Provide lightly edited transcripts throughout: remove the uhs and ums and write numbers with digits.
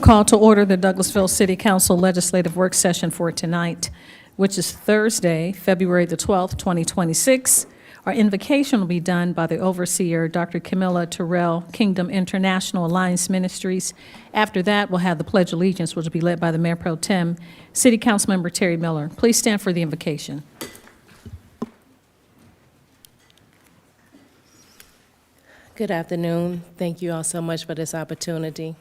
Call to order the Douglasville City Council Legislative Work Session for tonight, which is Thursday, February the 12th, 2026. Our invocation will be done by the overseer, Dr. Camilla Terrell, Kingdom International Alliance Ministries. After that, we'll have the Pledge of Allegiance, which will be led by the Mayor Pro Tem, City Councilmember Terry Miller. Please stand for the invocation. Good afternoon. Thank you all so much for this opportunity.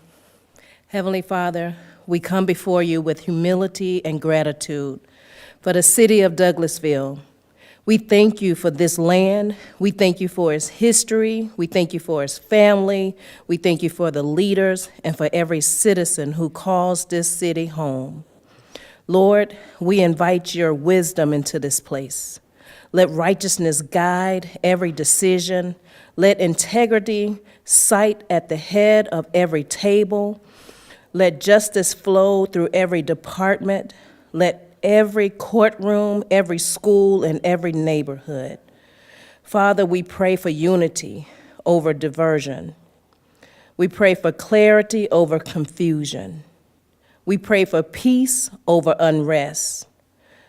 Heavenly Father, we come before you with humility and gratitude for the city of Douglasville. We thank you for this land. We thank you for its history. We thank you for its family. We thank you for the leaders and for every citizen who calls this city home. Lord, we invite your wisdom into this place. Let righteousness guide every decision. Let integrity sit at the head of every table. Let justice flow through every department. Let every courtroom, every school, and every neighborhood. Father, we pray for unity over diversion. We pray for clarity over confusion. We pray for peace over unrest.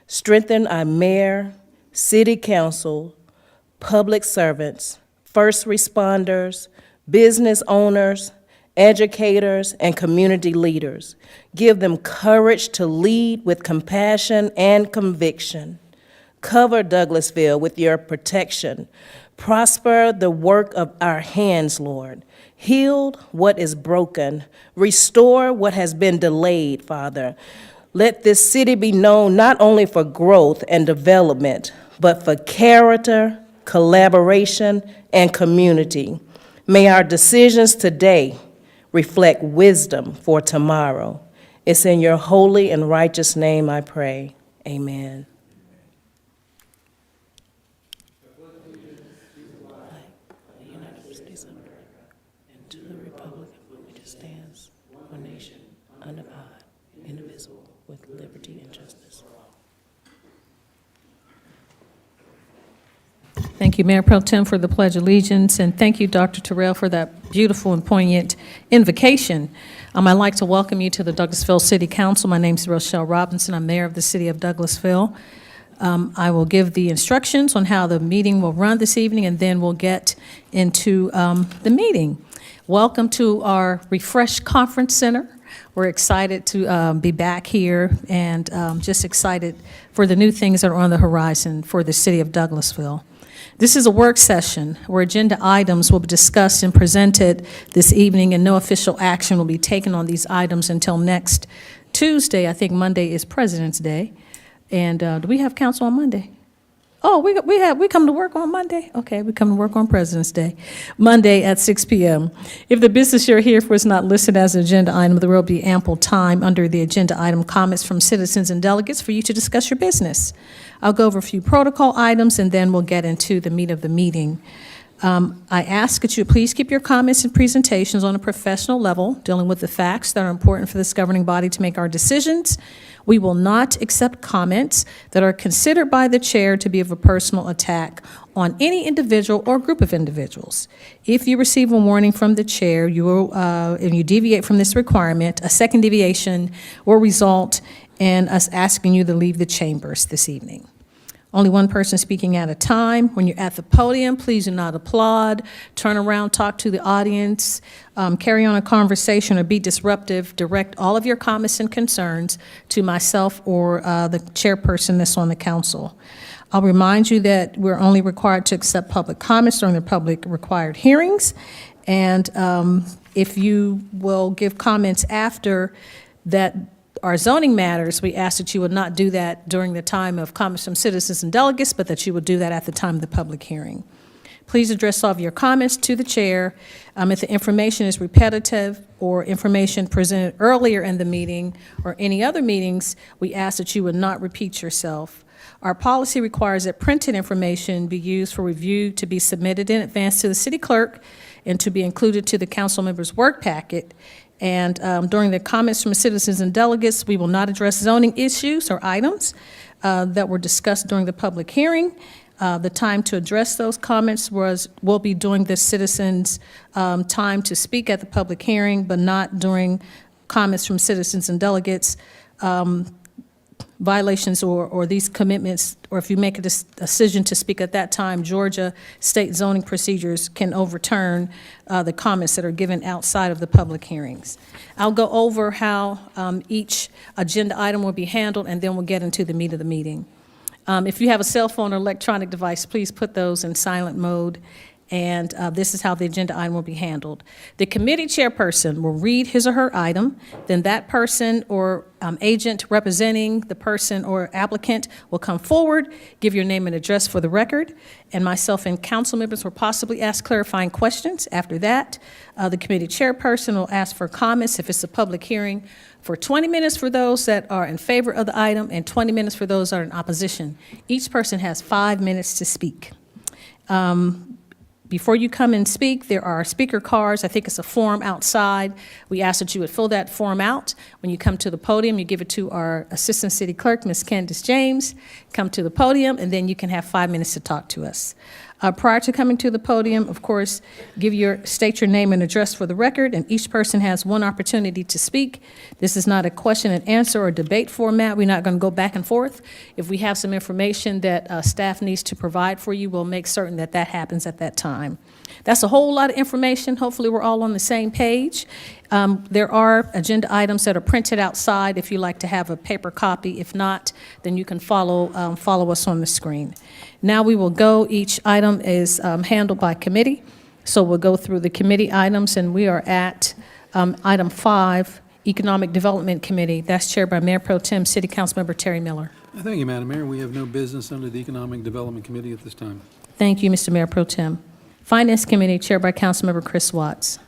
Strengthen our mayor, city council, public servants, first responders, business owners, educators, and community leaders. Give them courage to lead with compassion and conviction. Cover Douglasville with your protection. Prosper the work of our hands, Lord. Heal what is broken. Restore what has been delayed, Father. Let this city be known not only for growth and development, but for character, collaboration, and community. May our decisions today reflect wisdom for tomorrow. It's in your holy and righteous name I pray. Amen. The United States of America, and to the republic for which it stands, one nation, under God, indivisible, with liberty and justice. Thank you, Mayor Pro Tem, for the Pledge of Allegiance, and thank you, Dr. Terrell, for that beautiful and poignant invocation. I'd like to welcome you to the Douglasville City Council. My name is Rochelle Robinson. I'm Mayor of the City of Douglasville. I will give the instructions on how the meeting will run this evening, and then we'll get into the meeting. Welcome to our refreshed conference center. We're excited to be back here and just excited for the new things that are on the horizon for the City of Douglasville. This is a work session where agenda items will be discussed and presented this evening, and no official action will be taken on these items until next Tuesday. I think Monday is President's Day. And do we have council on Monday? Oh, we come to work on Monday? Okay, we come to work on President's Day, Monday at 6 p.m. If the business you're here for is not listed as an agenda item, there will be ample time under the agenda item comments from citizens and delegates for you to discuss your business. I'll go over a few protocol items, and then we'll get into the meat of the meeting. I ask that you please keep your comments and presentations on a professional level, dealing with the facts that are important for this governing body to make our decisions. We will not accept comments that are considered by the chair to be of a personal attack on any individual or group of individuals. If you receive a warning from the chair, you will, and you deviate from this requirement, a second deviation will result in us asking you to leave the chambers this evening. Only one person speaking at a time. When you're at the podium, please do not applaud, turn around, talk to the audience, carry on a conversation, or be disruptive. Direct all of your comments and concerns to myself or the chairperson that's on the council. I'll remind you that we're only required to accept public comments during the public required hearings. And if you will give comments after that our zoning matters, we ask that you would not do that during the time of comments from citizens and delegates, but that you would do that at the time of the public hearing. Please address all of your comments to the chair. If the information is repetitive or information presented earlier in the meeting or any other meetings, we ask that you would not repeat yourself. Our policy requires that printed information be used for review to be submitted in advance to the city clerk and to be included to the council member's work packet. And during the comments from citizens and delegates, we will not address zoning issues or items that were discussed during the public hearing. The time to address those comments will be during the citizens' time to speak at the public hearing, but not during comments from citizens and delegates, violations or these commitments, or if you make a decision to speak at that time, Georgia state zoning procedures can overturn the comments that are given outside of the public hearings. I'll go over how each agenda item will be handled, and then we'll get into the meat of the meeting. If you have a cell phone or electronic device, please put those in silent mode. And this is how the agenda item will be handled. The committee chairperson will read his or her item, then that person or agent representing the person or applicant will come forward, give your name and address for the record, and myself and council members will possibly ask clarifying questions. After that, the committee chairperson will ask for comments if it's a public hearing for 20 minutes for those that are in favor of the item and 20 minutes for those that are in opposition. Each person has 5 minutes to speak. Before you come and speak, there are speaker cards. I think it's a form outside. We ask that you would fill that form out. When you come to the podium, you give it to our Assistant City Clerk, Ms. Candace James. Come to the podium, and then you can have 5 minutes to talk to us. Prior to coming to the podium, of course, state your name and address for the record, and each person has one opportunity to speak. This is not a question and answer or debate format. We're not going to go back and forth. If we have some information that staff needs to provide for you, we'll make certain that that happens at that time. That's a whole lot of information. Hopefully, we're all on the same page. There are agenda items that are printed outside if you like to have a paper copy. If not, then you can follow us on the screen. Now we will go, each item is handled by committee. So we'll go through the committee items, and we are at item 5, Economic Development Committee. That's chaired by Mayor Pro Tem City Councilmember Terry Miller. Thank you, Madam Mayor. We have no business under the Economic Development Committee at this time. Thank you, Mr. Mayor Pro Tem. Finance Committee, chaired by Councilmember Chris Watts.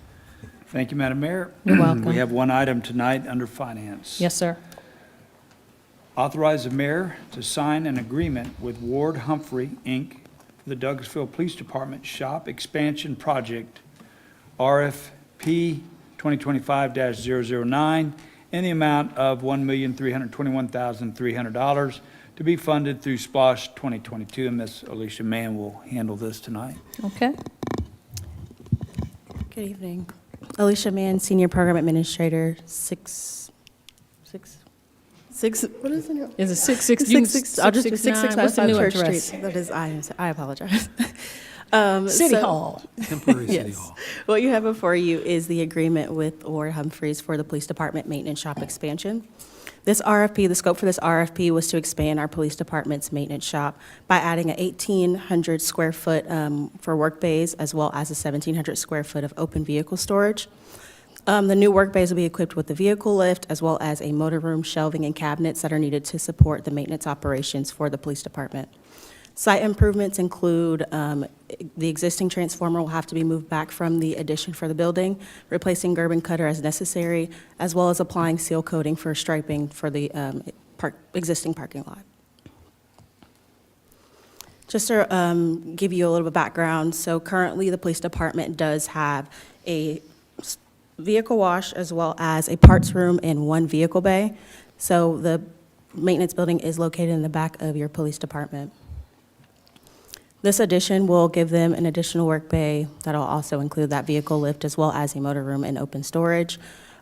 Thank you, Madam Mayor. You're welcome. We have one item tonight under Finance. Yes, sir. Authorize the mayor to sign an agreement with Ward Humphrey, Inc., for the Douglasville Police Department Shop Expansion Project, RFP 2025-009, in the amount of $1,321,300 to be funded through SPLOSH 2022, and Ms. Alicia Mann will handle this tonight. Okay. Good evening. Alicia Mann, Senior Program Administrator, six, what is it? Is it 66? I'll just do 669. What's the 665 new Church address? Street. That is, I apologize. City Hall. Temporary City Yes. Hall. What you have before you is the agreement with Ward Humphreys for the Police Department Maintenance Shop expansion. This RFP, the scope for this RFP was to expand our police department's maintenance shop by adding an 1,800 square foot for work bays, as well as a 1,700 square foot of open vehicle storage. The new work bays will be equipped with a vehicle lift, as well as a motor room, shelving, and cabinets that are needed to support the maintenance operations for the police department. Site improvements include the existing transformer will have to be moved back from the addition for the building, replacing curb and gutter as necessary, as well as applying seal coating for striping for the existing parking lot. Just to give you a little bit of background, so currently the police department does have a vehicle wash as well as a parts room and one vehicle bay. So the maintenance building is located in the back of your police department. This addition will give them an additional work bay that'll also include that vehicle lift as well as a motor room and open storage.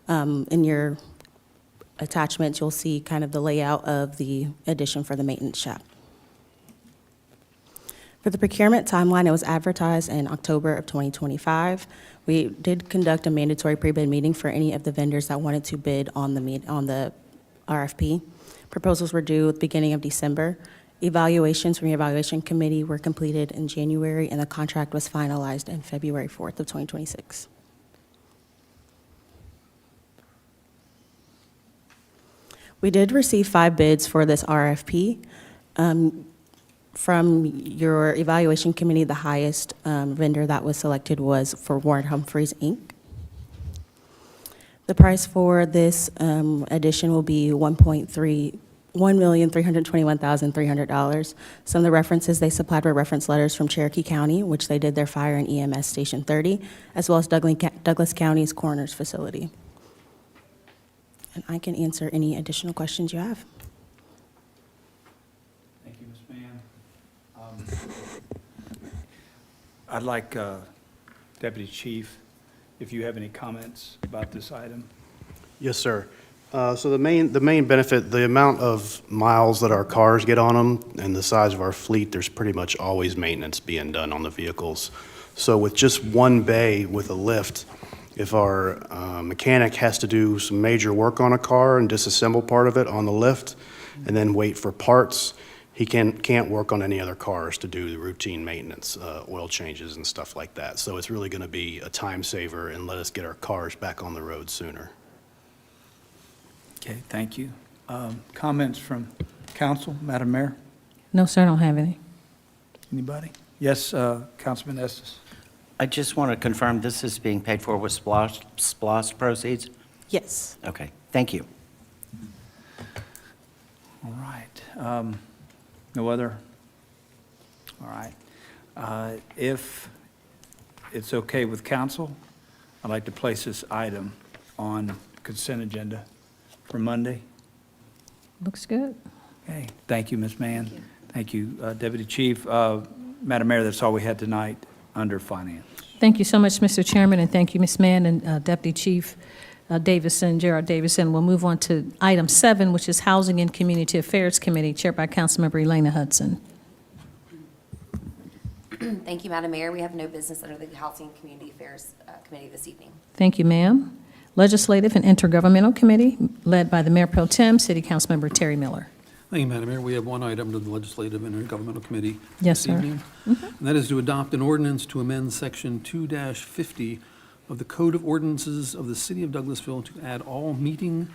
In your attachments, you'll see kind of the layout of the addition for the maintenance shop. For the procurement timeline, it was advertised in October of 2025. We did conduct a mandatory pre-bid meeting for any of the vendors that wanted to bid on the RFP. Proposals were due at the beginning of December. Evaluations from the evaluation committee were completed in January, and the contract was finalized in February 4th of 2026. We did receive 5 bids for this RFP. From your evaluation committee, the highest vendor that was selected was for Ward Humphreys, Inc. The price for this addition will be $1,321,300. Some of the references they supplied were reference letters from Cherokee County, which they did their fire and EMS Station 30, as well as Douglas County's coroner's facility. And I can answer any additional questions you have. Thank you, Ms. Mann. I'd like Deputy Chief, if you have any comments about this item. Yes, sir. So the main benefit, the amount of miles that our cars get on them and the size of our fleet, there's pretty much always maintenance being done on the vehicles. So with just one bay with a lift, if our mechanic has to do some major work on a car and disassemble part of it on the lift and then wait for parts, he can't work on any other cars to do the routine maintenance, oil changes and stuff like that. So it's really going to be a time saver and let us get our cars back on the road sooner. Okay, thank you. Comments from council, Madam Mayor? No, sir, I don't have any. Anybody? Yes, Councilman Estes. I just want to confirm this is being paid for with SPOS proceeds? Yes. Okay, thank you. All right. No other? All right. If it's okay with council, I'd like to place this item on consent agenda for Monday. Looks good. Okay, thank you, Ms. Mann. Thank you, Deputy Chief. Madam Mayor, that's all we had tonight under finance. Thank you so much, Mr. Chairman, and thank you, Ms. Mann and Deputy Chief Davison, Gerard Davison. We'll move on to item 7, which is Housing and Community Affairs Committee, chaired by Councilmember Elena Hudson. Thank you, Madam Mayor. We have no business under the Housing and Community Affairs Committee this evening. Thank you, ma'am. Legislative and Intergovernmental Committee, led by the Mayor Pro Tem, City Councilmember Terry Miller. Thank you, Madam Mayor. We have one item to the Legislative and Intergovernmental Committee Yes, this sir. evening. And that is to adopt an ordinance to amend Section 2-50 of the Code of Ordinances of the City of Douglasville to add all meetings,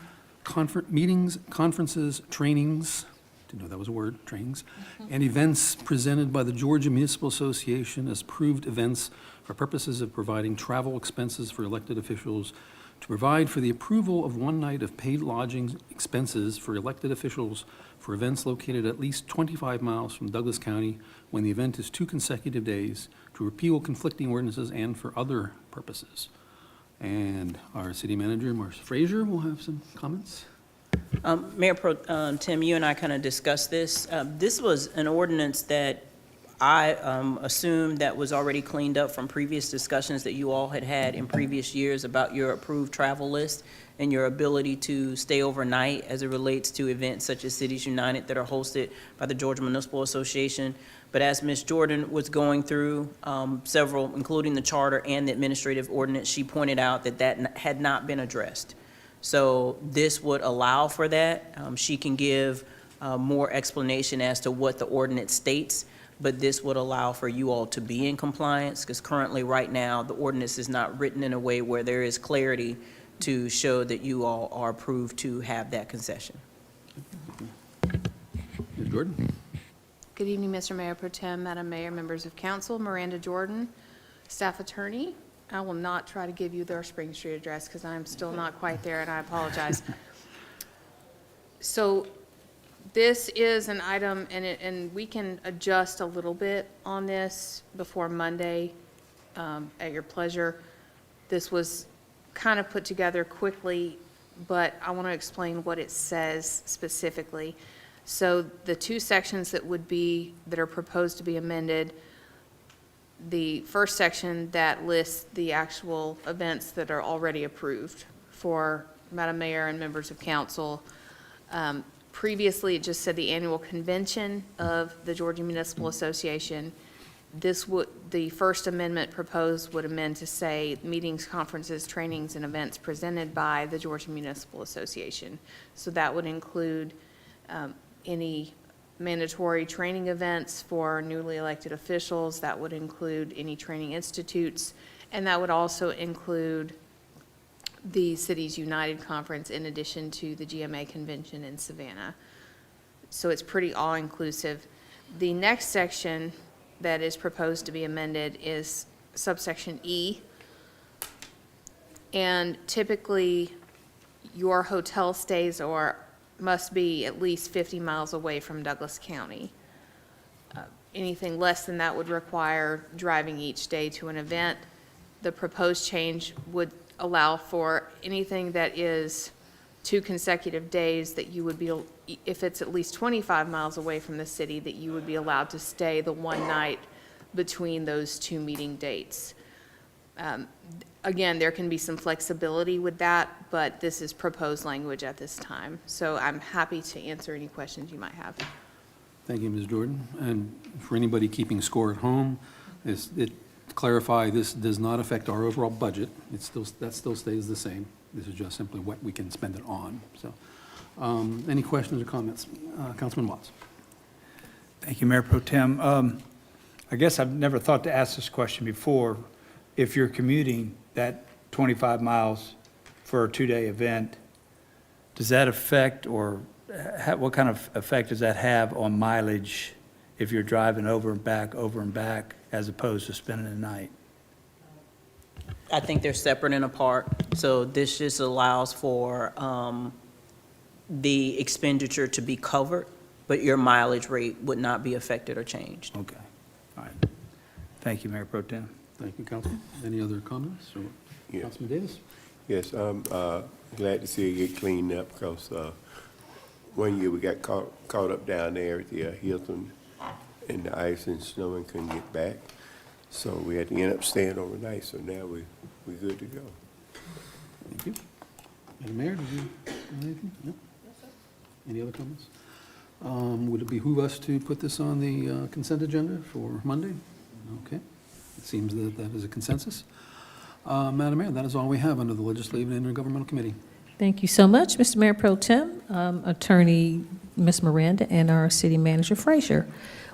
conferences, trainings, didn't know that was a word, trainings, and events presented by the Georgia Municipal Association as approved events for purposes of providing travel expenses for elected officials, to provide for the approval of one night of paid lodging expenses for elected officials for events located at least 25 miles from Douglas County when the event is 2 consecutive days, to repeal conflicting ordinances and for other purposes. And our city manager, Marcia Frazier, will have some comments. Mayor Pro Tem, you and I kind of discussed this. This was an ordinance that I assumed that was already cleaned up from previous discussions that you all had had in previous years about your approved travel list and your ability to stay overnight as it relates to events such as Cities United that are hosted by the Georgia Municipal Association. But as Ms. Jordan was going through several, including the charter and the administrative ordinance, she pointed out that that had not been addressed. So this would allow for that. She can give more explanation as to what the ordinance states, but this would allow for you all to be in compliance, because currently, right now, the ordinance is not written in a way where there is clarity to show that you all are approved to have that concession. Ms. Jordan? Good evening, Mr. Mayor Pro Tem, Madam Mayor, members of council. Miranda Jordan, staff attorney. I will not try to give you their Spring Street address because I'm still not quite there, and I apologize. So this is an item, and we can adjust a little bit on this before Monday at your pleasure. This was kind of put together quickly, but I want to explain what it says specifically. So the 2 sections that are proposed to be amended, the first section that lists the actual events that are already approved for Madam Mayor and members of council. Previously, it just said the annual convention of the Georgia Municipal Association. The first amendment proposed would amend to say meetings, conferences, trainings, and events presented by the Georgia Municipal Association. So that would include any mandatory training events for newly elected officials. That would include any training institutes, and that would also include the Cities United Conference in addition to the GMA Convention in Savannah. So it's pretty all-inclusive. The next section that is proposed to be amended is subsection E. And typically, your hotel stays must be at least 50 miles away from Douglas County. Anything less than that would require driving each day to an event. The proposed change would allow for anything that is 2 consecutive days that you would be, if it's at least 25 miles away from the city, that you would be allowed to stay the one night between those 2 meeting dates. Again, there can be some flexibility with that, but this is proposed language at this time. So I'm happy to answer any questions you might have. Thank you, Ms. Jordan. And for anybody keeping score at home, to clarify, this does not affect our overall budget. That still stays the same. This is just simply what we can spend it on. So, any questions or comments? Councilman Watts. Thank you, Mayor Pro Tem. I guess I've never thought to ask this question before. If you're commuting that 25 miles for a 2-day event, does that affect, or what kind of effect does that have on mileage if you're driving over and back, as opposed to spending the night? I think they're separate and apart, so this just allows for the expenditure to be covered, but your mileage rate would not be affected or changed. Okay, all right. Thank you, Mayor Pro Tem. Thank you, Councilman. Any other comments? Or Yeah. Councilman Davis? Yes, I'm glad to see it get cleaned up, because one year we got caught up down there at the Hilton in the ice and snow and couldn't get back. So we had to end up staying overnight, so now we're good to go. Thank you. Madam Mayor, did you have anything? No? Any other comments? Would it behoove us to put this on the consent agenda for Monday? Okay. It seems that is a consensus. Madam Mayor, that is all we have under the Legislative and Intergovernmental Committee. Thank you so much, Mr. Mayor Pro Tem, Attorney Ms. Miranda, and our City Manager Frazier.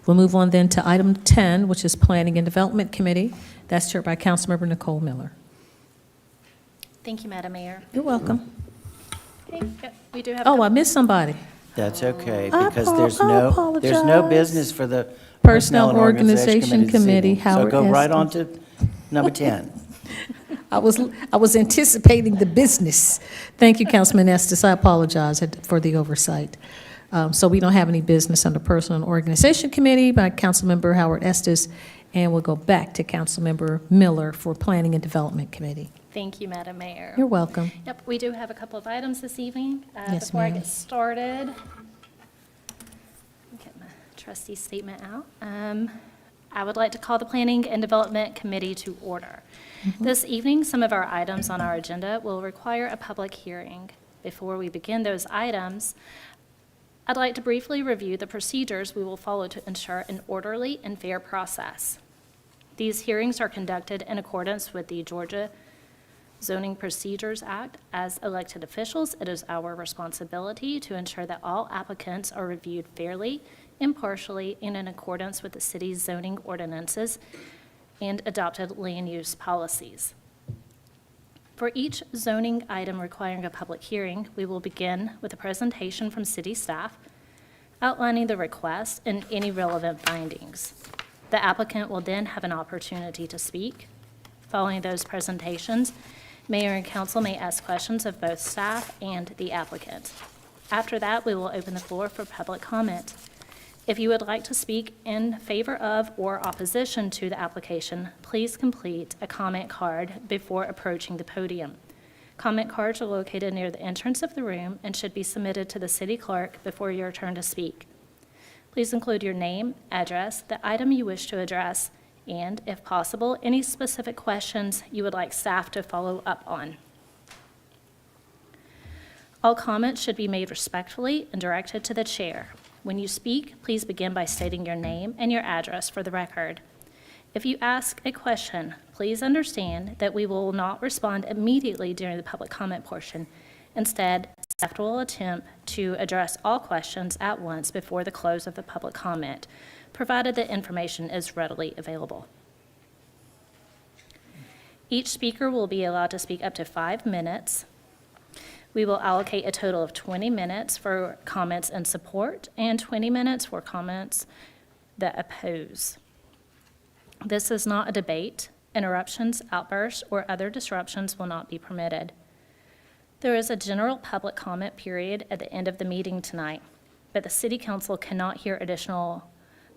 We'll move on then to item 10, which is Planning and Development Committee. That's chaired by Councilmember Nicole Miller. Thank you, Madam Mayor. You're welcome. Okay, we do have. Oh, I missed somebody. That's okay, I because apo- there's no apologize. business for the Personnel and Organization this Committee, evening. So Howard go right Estes. on to number 10. I was anticipating the business. Thank you, Councilman Estes. I apologize for the oversight. So we don't have any business under Personnel and Organization Committee by Councilmember Howard Estes, and we'll go back to Councilmember Miller for Planning and Development Committee. Thank you, Madam Mayor. You're welcome. Yep, we do have a couple of items this evening. Yes, Before I ma'am. get started, get my trustee statement out. I would like to call the Planning and Development Committee to order. This evening, some of our items on our agenda will require a public hearing. Before we begin those items, I'd like to briefly review the procedures we will follow to ensure an orderly and fair process. These hearings are conducted in accordance with the Georgia Zoning Procedures Act. As elected officials, it is our responsibility to ensure that all applicants are reviewed fairly, impartially, and in accordance with the city's zoning ordinances and adopted land use policies. For each zoning item requiring a public hearing, we will begin with a presentation from city staff outlining the request and any relevant findings. The applicant will then have an opportunity to speak. Following those presentations, Mayor and Council may ask questions of both staff and the applicant. After that, we will open the floor for public comment. If you would like to speak in favor of or opposition to the application, please complete a comment card before approaching the podium. Comment cards are located near the entrance of the room and should be submitted to the city clerk before your turn to speak. Please include your name, address, the item you wish to address, and, if possible, any specific questions you would like staff to follow up on. All comments should be made respectfully and directed to the chair. When you speak, please begin by stating your name and your address for the record. If you ask a question, please understand that we will not respond immediately during the public comment portion. Instead, staff will attempt to address all questions at once before the close of the public comment, provided that information is readily available. Each speaker will be allowed to speak up to 5 minutes. We will allocate a total of 20 minutes for comments in support and 20 minutes for comments that oppose. This is not a debate. Interruptions, outbursts, or other disruptions will not be permitted. There is a general public comment period at the end of the meeting tonight, but the City Council cannot hear additional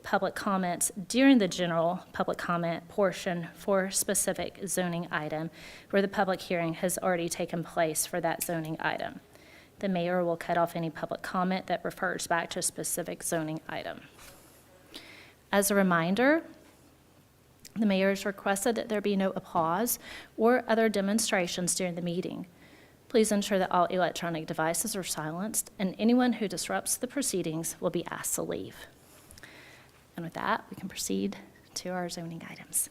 public comments during the general public comment portion for a specific zoning item where the public hearing has already taken place for that zoning item. The mayor will cut off any public comment that refers back to a specific zoning item. As a reminder, The mayor has requested that there be no applause or other demonstrations during the meeting. Please ensure that all electronic devices are silenced, and anyone who disrupts the proceedings will be asked to leave. And with that, we can proceed to our zoning items.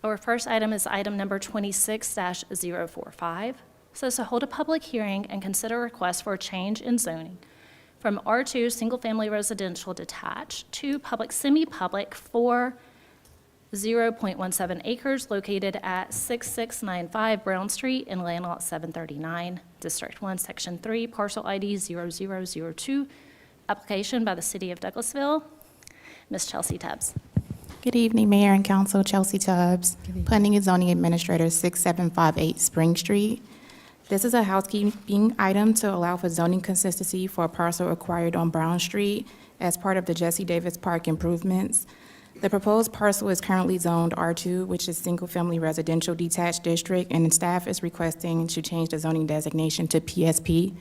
Our first item is item number 26-045. Says to hold a public hearing and consider a request for a change in zoning from R2 Single Family Residential Detached to Public Semi-Public for 0.17 acres located at 6695 Brown Street in Land Lot 739, District 1, Section 3, Parcel ID 0002, application by the City of Douglasville. Ms. Chelsea Tubbs. Good evening, Mayor and Council. Chelsea Tubbs, Planning and Zoning Administrator, 6758 Spring Street. This is a housekeeping item to allow for zoning consistency for a parcel acquired on Brown Street as part of the Jesse Davis Park improvements. The proposed parcel is currently zoned R2, which is Single Family Residential Detached District, and staff is requesting to change the zoning designation to PSP,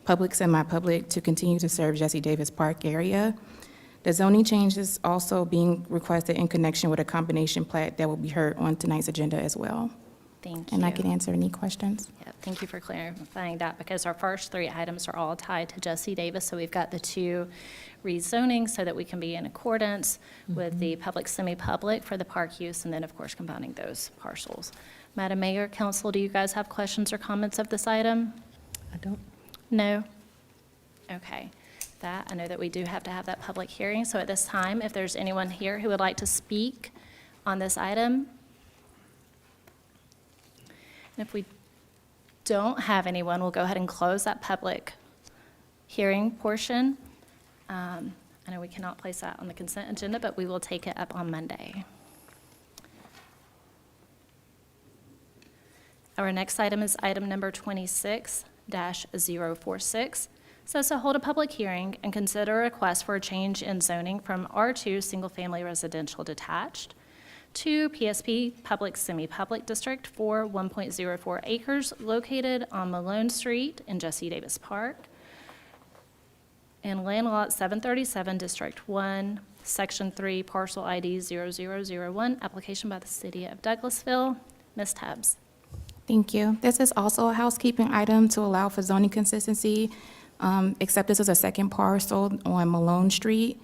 Public Semi-Public, to continue to serve Jesse Davis Park area. The zoning change is also being requested in connection with a combination plat that will be heard on tonight's agenda as well. Thank you. And I can answer any questions. Yeah, thank you for clarifying that, because our first three items are all tied to Jesse Davis, so we've got the two rezoning so that we can be in accordance with the public semi-public for the park use, and then, of course, combining those parcels. Madam Mayor, Council, do you guys have questions or comments of this item? I don't. No? Okay. I know that we do have to have that public hearing, so at this time, if there's anyone here who would like to speak on this item. And if we don't have anyone, we'll go ahead and close that public hearing portion. I know we cannot place that on the consent agenda, but we will take it up on Monday. Our next item is item number 26-046. Says to hold a public hearing and consider a request for a change in zoning from R2 Single Family Residential Detached to PSP Public Semi-Public District for 1.04 acres located on Malone Street in Jesse Davis Park in Land Lot 737, District 1, Section 3, Parcel ID 0001, application by the City of Douglasville. Ms. Tubbs. Thank you. This is also a housekeeping item to allow for zoning consistency, except this is a second parcel on Malone Street.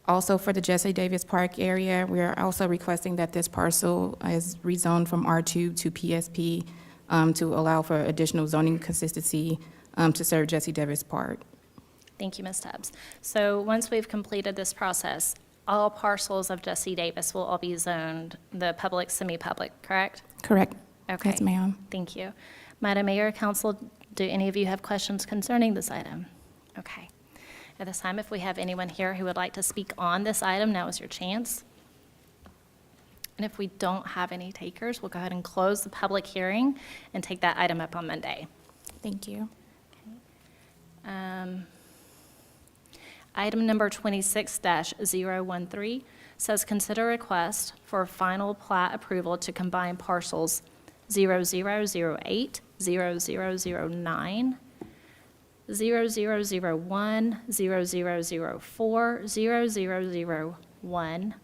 Also for the Jesse Davis Park area, we are also requesting that this parcel is rezoned from R2 to PSP to allow for additional zoning consistency to serve Jesse Davis Park. Thank you, Ms. Tubbs. So once we've completed this process, all parcels of Jesse Davis will all be zoned the public, semi-public, correct? Correct. Okay. Yes, ma'am. Thank you. Madam Mayor, Council, do any of you have questions concerning this item? Okay. At this time, if we have anyone here who would like to speak on this item, now is your chance. And if we don't have any takers, we'll go ahead and close the public hearing and take that item up on Monday. Thank you. Item number 26-013 says consider request for final plat approval to combine parcels 0008, 0009, 0001, 0004, 0001,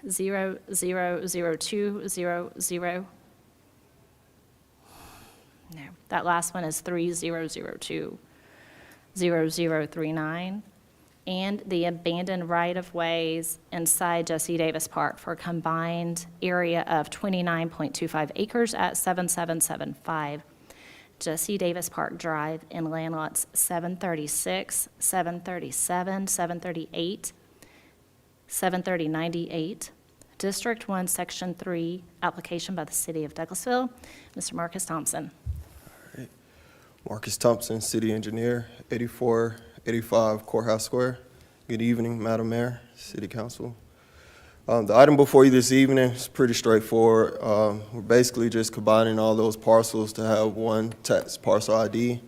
000200. No, that last one is 3002, 0039, and the abandoned right-of-ways inside Jesse Davis Park for a combined area of 29.25 acres at 7775 Jesse Davis Park Drive in land lots 736, 737, 738, 730-98, District 1, Section 3, application by the City of Douglasville. Mr. Marcus Thompson. Marcus Thompson, City Engineer, 8485 Courthouse Square. Good evening, Madam Mayor, City Council. The item before you this evening is pretty straightforward. We're basically just combining all those parcels to have one tax parcel ID.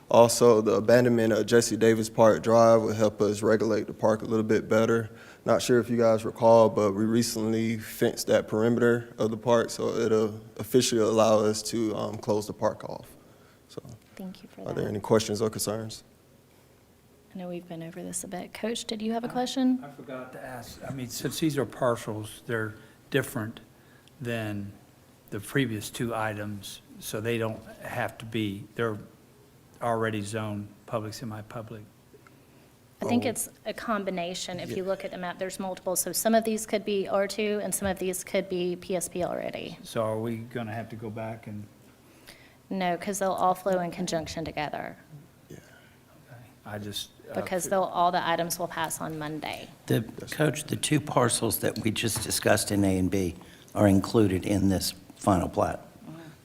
Also, the abandonment of Jesse Davis Park Drive will help us regulate the park a little bit better. Not sure if you guys recall, but we recently fenced that perimeter of the park, so it'll officially allow us to close the park off. So, Thank you for that. are there any questions or concerns? I know we've been over this a bit. Coach, did you have a question? I forgot to ask, I mean, since these are parcels, they're different than the previous two items, so they don't have to be, they're already zoned public, semi-public. I think it's a combination. If you look at the map, there's multiple. So some of these could be R2 and some of these could be PSP already. So are we going to have to go back and, No, because they'll all flow in conjunction together, I just. because all the items will pass on Monday. Coach, the two parcels that we just discussed in A and B are included in this final plat.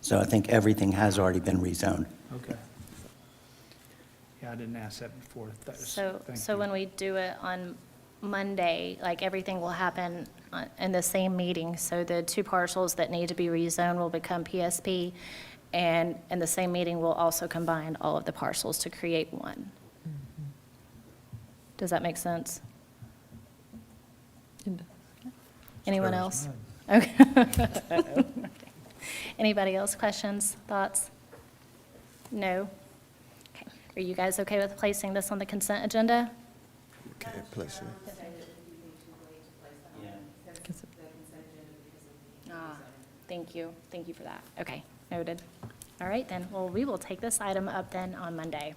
So I think everything has already been rezoned. Okay. Yeah, I didn't ask that before. So Thank you. when we do it on Monday, like, everything will happen in the same meeting. So the two parcels that need to be rezoned will become PSP, and in the same meeting, we'll also combine all of the parcels to create one. Does that make sense? Anyone else? Okay. Okay. Anybody else, questions, thoughts? No? Okay. Are you guys okay with placing this on the consent agenda? Okay, place it. Thank you. Thank you for that. Okay, noted. All right, then. Well, we will take this item up then on Monday.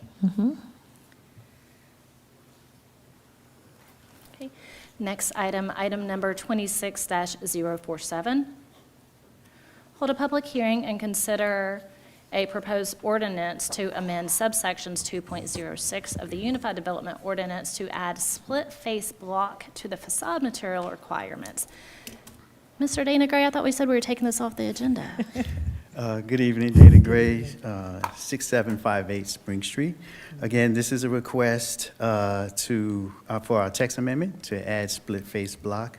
Okay. Next item, item number 26-047. Hold a public hearing and consider a proposed ordinance to amend subsections 2.06 of the Unified Development Ordinance to add split-face block to the facade material requirements. Mr. Dana Gray, I thought we said we were taking this off the agenda. Good evening, Dana Gray, 6758 Spring Street. Again, this is a request for our text amendment to add split-face block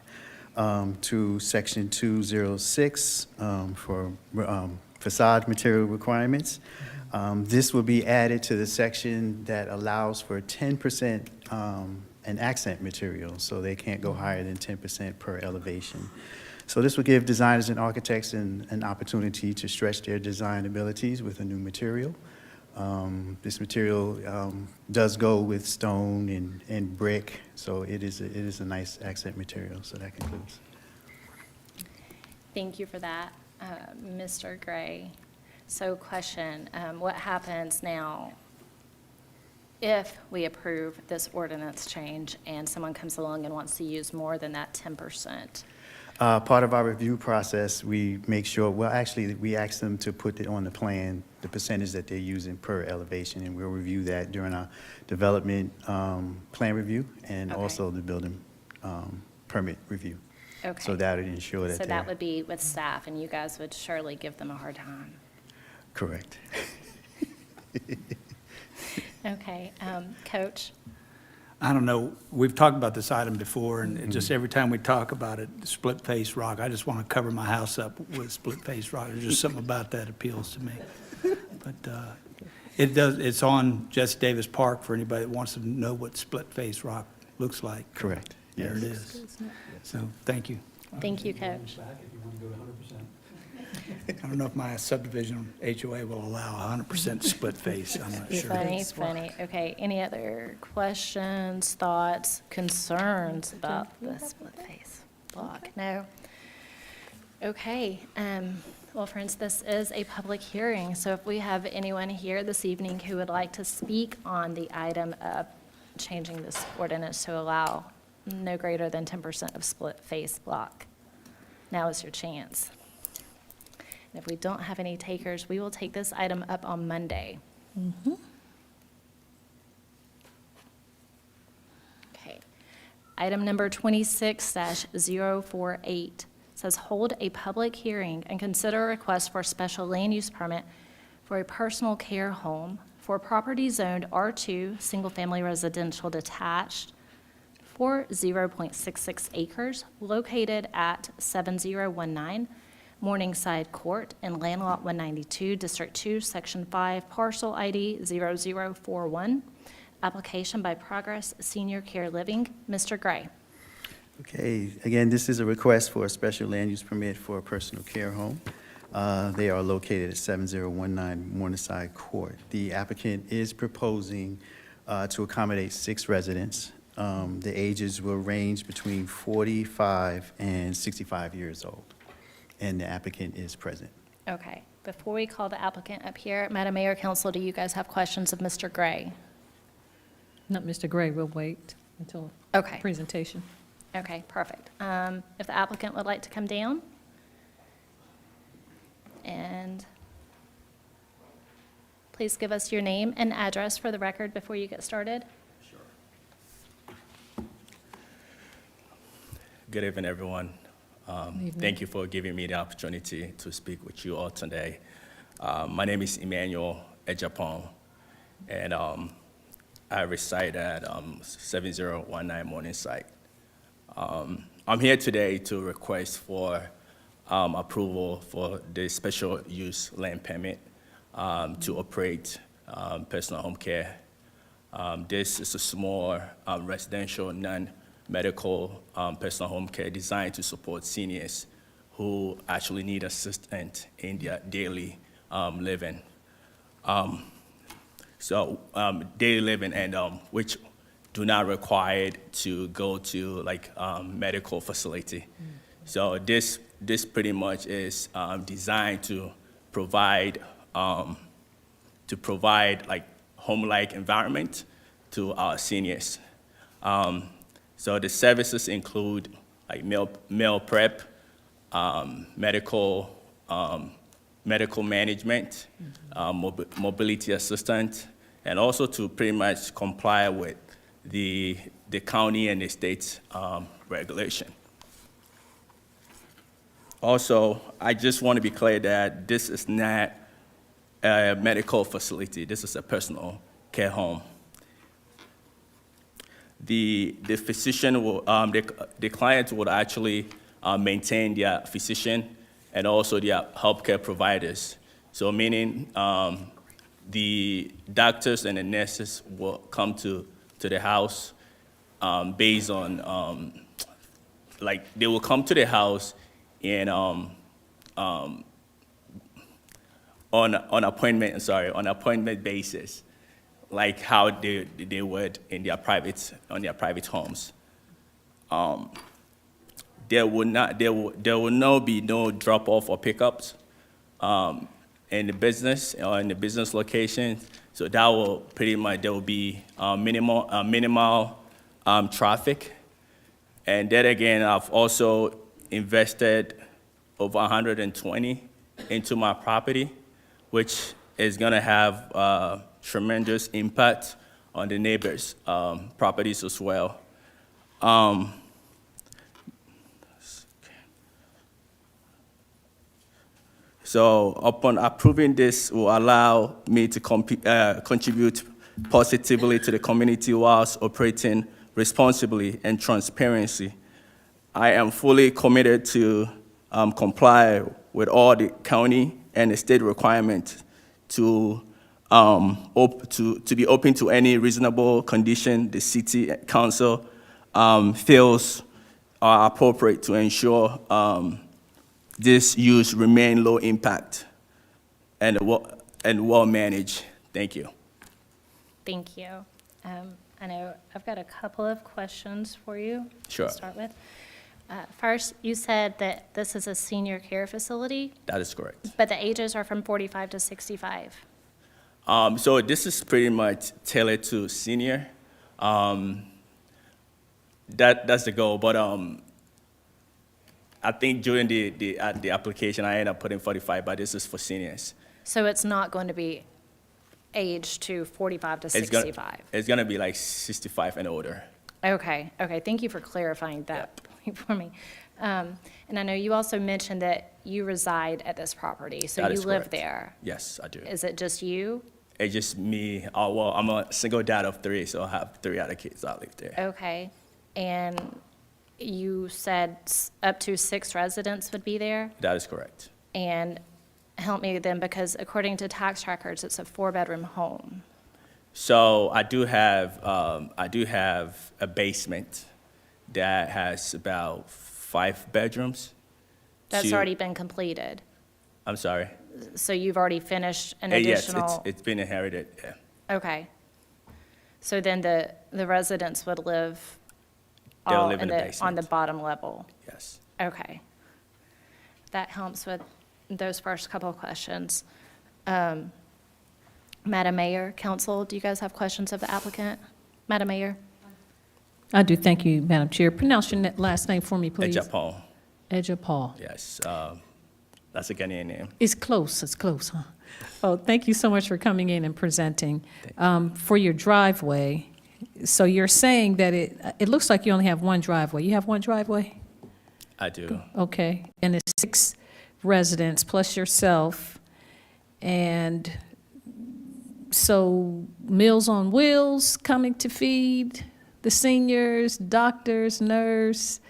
to Section 206 for facade material requirements. This will be added to the section that allows for 10% an accent material, so they can't go higher than 10% per elevation. So this will give designers and architects an opportunity to stretch their design abilities with a new material. This material does go with stone and brick, so it is a nice accent material, so that concludes. Thank you for that, Mr. Gray. So question, what happens now if we approve this ordinance change and someone comes along and wants to use more than that 10%? Part of our review process, we make sure, well, actually, we ask them to put it on the plan, the percentage that they're using per elevation, and we'll review that during our development plan review and Okay. also the building permit review. Okay. So that would ensure that So they're that would be with staff, and you guys would surely give them a hard time. correct. Okay, Coach? I don't know, we've talked about this item before, and it just every time we talk about it, split-face rock, I just want to cover my house up with split-face rock. There's just something about that appeals to me. But it's on Jesse Davis Park for anybody that wants to know what split-face rock looks like. Correct. There it Yes. is. So, thank you. Thank you, Coach. I don't know if my subdivision HOA will allow 100% split face, I'm not sure. Funny. Okay, any other questions, thoughts, concerns about the split face block? No? Okay, well, friends, this is a public hearing, so if we have anyone here this evening who would like to speak on the item of changing this ordinance to allow no greater than 10% of split face block, now is your chance. And if we don't have any takers, we will take this item up on Monday. Okay. Item number 26-048 says, hold a public hearing and consider a request for a special land use permit for a personal care home for property zoned R2, single-family residential detached, for 0.66 acres, located at 7019 Morningside Court in Land Lot 192, District 2, Section 5, Parcel ID 0041. Application by Progress Senior Care Living. Mr. Gray. Okay, again, this is a request for a special land use permit for a personal care home. They are located at 7019 Morningside Court. The applicant is proposing to accommodate 6 residents. The ages will range between 45 and 65 years old, and the applicant is present. Okay. Before we call the applicant up here, Madam Mayor, Council, do you guys have questions of Mr. Gray? Not Mr. Gray, we'll wait until Okay. presentation. Okay, perfect. If the applicant would like to come down. And please give us your name and address for the record before you get started. Good evening, everyone. evening. Thank you for giving me the opportunity to speak with you all today. My name is Emmanuel Ejapong, and I reside at 7019 Morningside. I'm here today to request for approval for the special use land permit to operate personal home care. This is a small residential, non-medical personal home care designed to support seniors who actually need assistance in their daily living. Daily living and which do not require to go to like medical facility. So this pretty much is designed to provide like home-like environment to our seniors. So the services include like meal prep, medical management, mobility assistance, and also to pretty much comply with the county and the state's regulation. Also, I just want to be clear that this is not a medical facility. This is a personal care home. The physician will, the client would actually maintain their physician and also their healthcare providers. So meaning the doctors and the nurses will come to the house based on, like they will come to the house and on appointment basis, like how they would in their private homes. There will be no drop off or pickups in the business or in the business location. So that will pretty much, there will be minimal traffic. And then again, I've also invested over 120 into my property, which is gonna have tremendous impact on the neighbors' properties as well. So upon approving this will allow me to contribute positively to the community whilst operating responsibly and transparency. I am fully committed to comply with all the county and the state requirements to be open to any reasonable condition the city council feels are appropriate to ensure this use remain low impact and well managed. Thank you. Thank you. I know I've got a couple of questions for you Sure. to start with. First, you said that this is a senior care facility, That is correct. but the ages are from 45 to 65. So this is pretty much tailored to senior. That's the goal, but I think during the application, I ended up putting 45, but this is for seniors. So it's not going to be aged to 45 to 65? It's gonna be like 65 and older. Okay, thank you for clarifying that point for me. And I know you also mentioned that you reside at this property, so That you is live correct. there. Yes, I do. Is it just you? It's just me. Well, I'm a single dad of 3, so I have 3 other kids that live there. Okay, and you said up to 6 residents would be there? That is correct. And help me then, because according to tax records, it's a 4-bedroom home. So I do have a basement that has about 5 bedrooms. That's Two- already been completed. I'm sorry. So you've already finished an Yes, additional? it's been inherited, yeah. Okay. So then the residents would live They'll all live in the on basement. the bottom level? Yes. Okay. That helps with those first couple of questions. Madam Mayor, Council, do you guys have questions of the applicant? Madam Mayor? I do, thank you, Madam Chair. Pronounce your last name for me, please. Ejapong. Ejapong. Yes. That's a Ghanaian name. It's close, huh? Oh, thank you so much for coming in and presenting. For your driveway, so you're saying that it looks like you only have one driveway. You have one driveway? I do. Okay, and it's 6 residents plus yourself, and so Meals on Wheels coming to feed the seniors, doctors, nurse.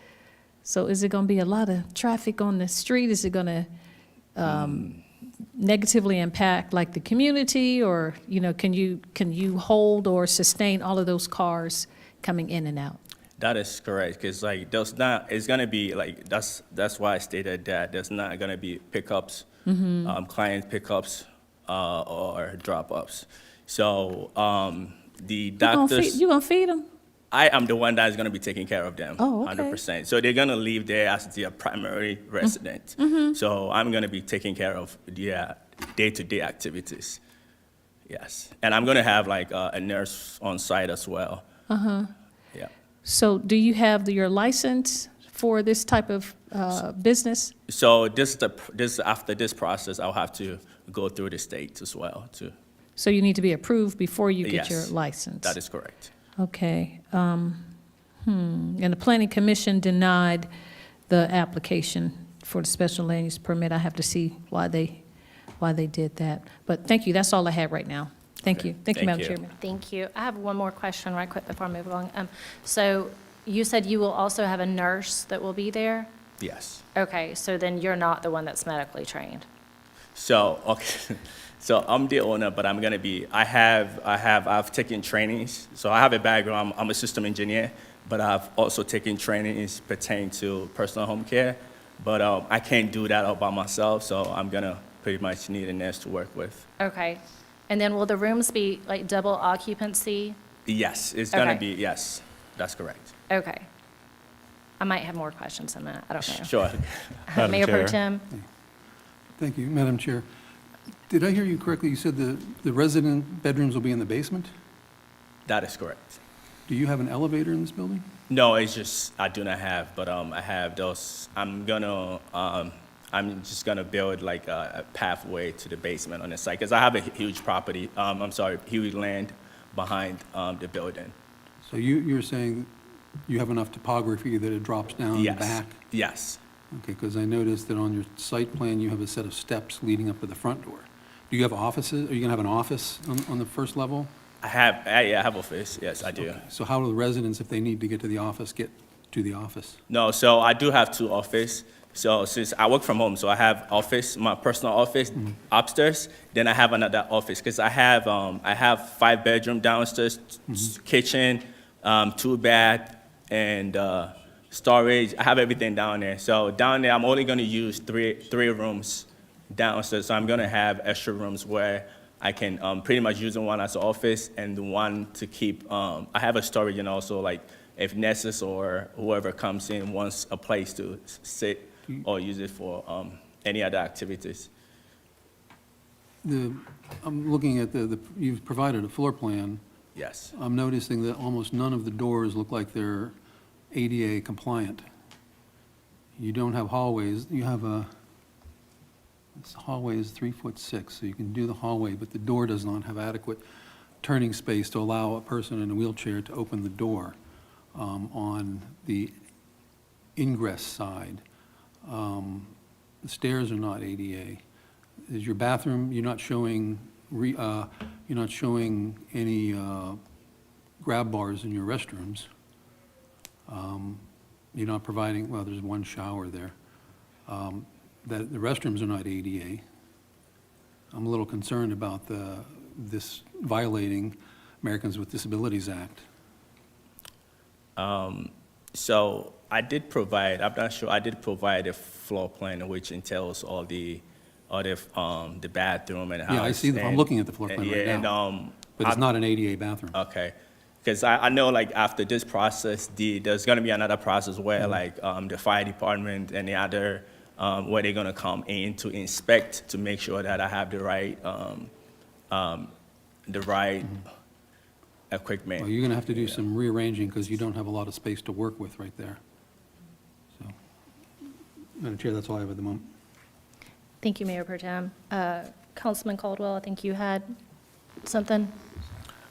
So is it going to be a lot of traffic on the street? Is it going to negatively impact like the community, or can you hold or sustain all of those cars coming in and out? That is correct, because it's gonna be that's why I stated that there's not gonna be pickups, client pickups, or drop-offs. So the doctors, You gonna feed them? I am the one that is gonna be taking care of them, Oh, okay. 100%. So they're gonna live there as their primary resident. So I'm gonna be taking care of their day-to-day activities. Yes, and I'm gonna have like a nurse on site as well. Yeah. So do you have your license for this type of business? So after this process, I'll have to go through the state as well too. So you need to be approved before you get your Yes, license? that is correct. Okay. And the Planning Commission denied the application for the special land use permit. I have to see why they did that. But thank you, that's all I have right now. Thank Okay. you. Thank you, Thank Madam you. Chairman. Thank you. I have one more question right quick before I move along. So you said you will also have a nurse that will be there? Yes. Okay, so then you're not the one that's medically trained? So, okay. So I'm the owner, but I'm gonna be, I've taken trainings. So I have a background, I'm a system engineer, but I've also taken trainings pertaining to personal home care. But I can't do that all by myself, so I'm gonna pretty much need a nurse to work with. Okay. And then will the rooms be like double occupancy? Yes, it's gonna Okay. be, yes, that's correct. Okay. I might have more questions than that. I don't know. Sure. Mayor Pro Tem? Thank you, Madam Chair. Did I hear you correctly? You said the resident bedrooms will be in the basement? That is correct. Do you have an elevator in this building? No, it's just, I do not have, but I have those, I'm just gonna build like a pathway to the basement on the site, because I have a huge property, huge land behind the building. So you're saying you have enough topography that it drops down Yes. back? Yes. Okay, because I noticed that on your site plan, you have a set of steps leading up to the front door. Do you have offices? Are you gonna have an office on the first level? I have office, yes, I do. So how do the residents, if they need to get to the office, get to the office? No, so I do have 2 offices. So since I work from home, so I have office, my personal office upstairs, then I have another office, because I have 5 bedroom downstairs, kitchen, 2 bath, and storage. I have everything down there. So down there, I'm only gonna use three rooms downstairs. So I'm gonna have extra rooms where I can pretty much use one as an office and the one to keep, I have a storage, and also like if necessary or whoever comes in wants a place to sit or use it for any other activities. I'm looking at you've provided a floor plan. Yes. I'm noticing that almost none of the doors look like they're ADA compliant. You don't have hallways. You have this hallway is 3'6", so you can do the hallway, but the door does not have adequate turning space to allow a person in a wheelchair to open the door on the ingress side. The stairs are not ADA. Is your bathroom, you're not showing any grab bars in your restrooms. You're not providing, well, there's one shower there. That the restrooms are not ADA. I'm a little concerned about this violating Americans with Disabilities Act. So I did provide, I'm not sure, I did provide a floor plan which entails all the bathroom and house. Yeah, I see, I'm looking at the floor plan right now. But it's not an ADA bathroom. Okay. because I know like after this process, there's gonna be another process where like the fire department and the other, where they're gonna come in to inspect to make sure that I have the right equipment. Well, you're going to have to do some rearranging because you don't have a lot of space to work with right there. So, Madam Chair, that's all I have at the moment. Thank you, Mayor Pro Tem. Councilman Caldwell, I think you had something?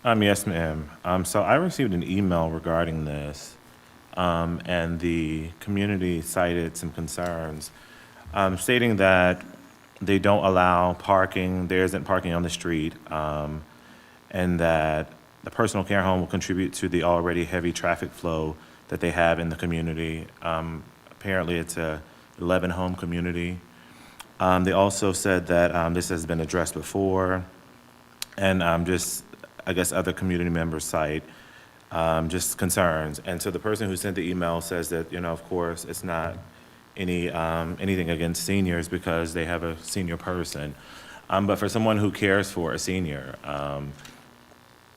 Yes, ma'am. So I received an email regarding this, and the community cited some concerns, stating that they don't allow parking, there isn't parking on the street, and that the personal care home will contribute to the already heavy traffic flow that they have in the community. Apparently, it's a 11-home community. They also said that this has been addressed before, and just, I guess, other community members cite just concerns. And so the person who sent the email says that, of course, it's not anything against seniors because they have a senior person. But for someone who cares for a senior,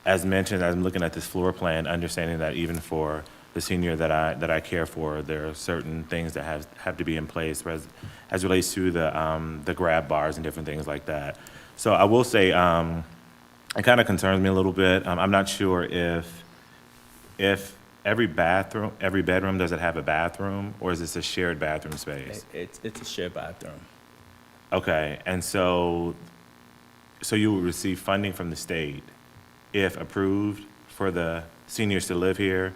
as mentioned, I'm looking at this floor plan, understanding that even for the senior that I care for, there are certain things that have to be in place as relates to the grab bars and different things like that. So I will say it kind of concerns me a little bit. I'm not sure if every bedroom, does it have a bathroom, or is this a shared bathroom space? It's a shared bathroom. Okay, and so you will receive funding from the state if approved for the seniors to live here,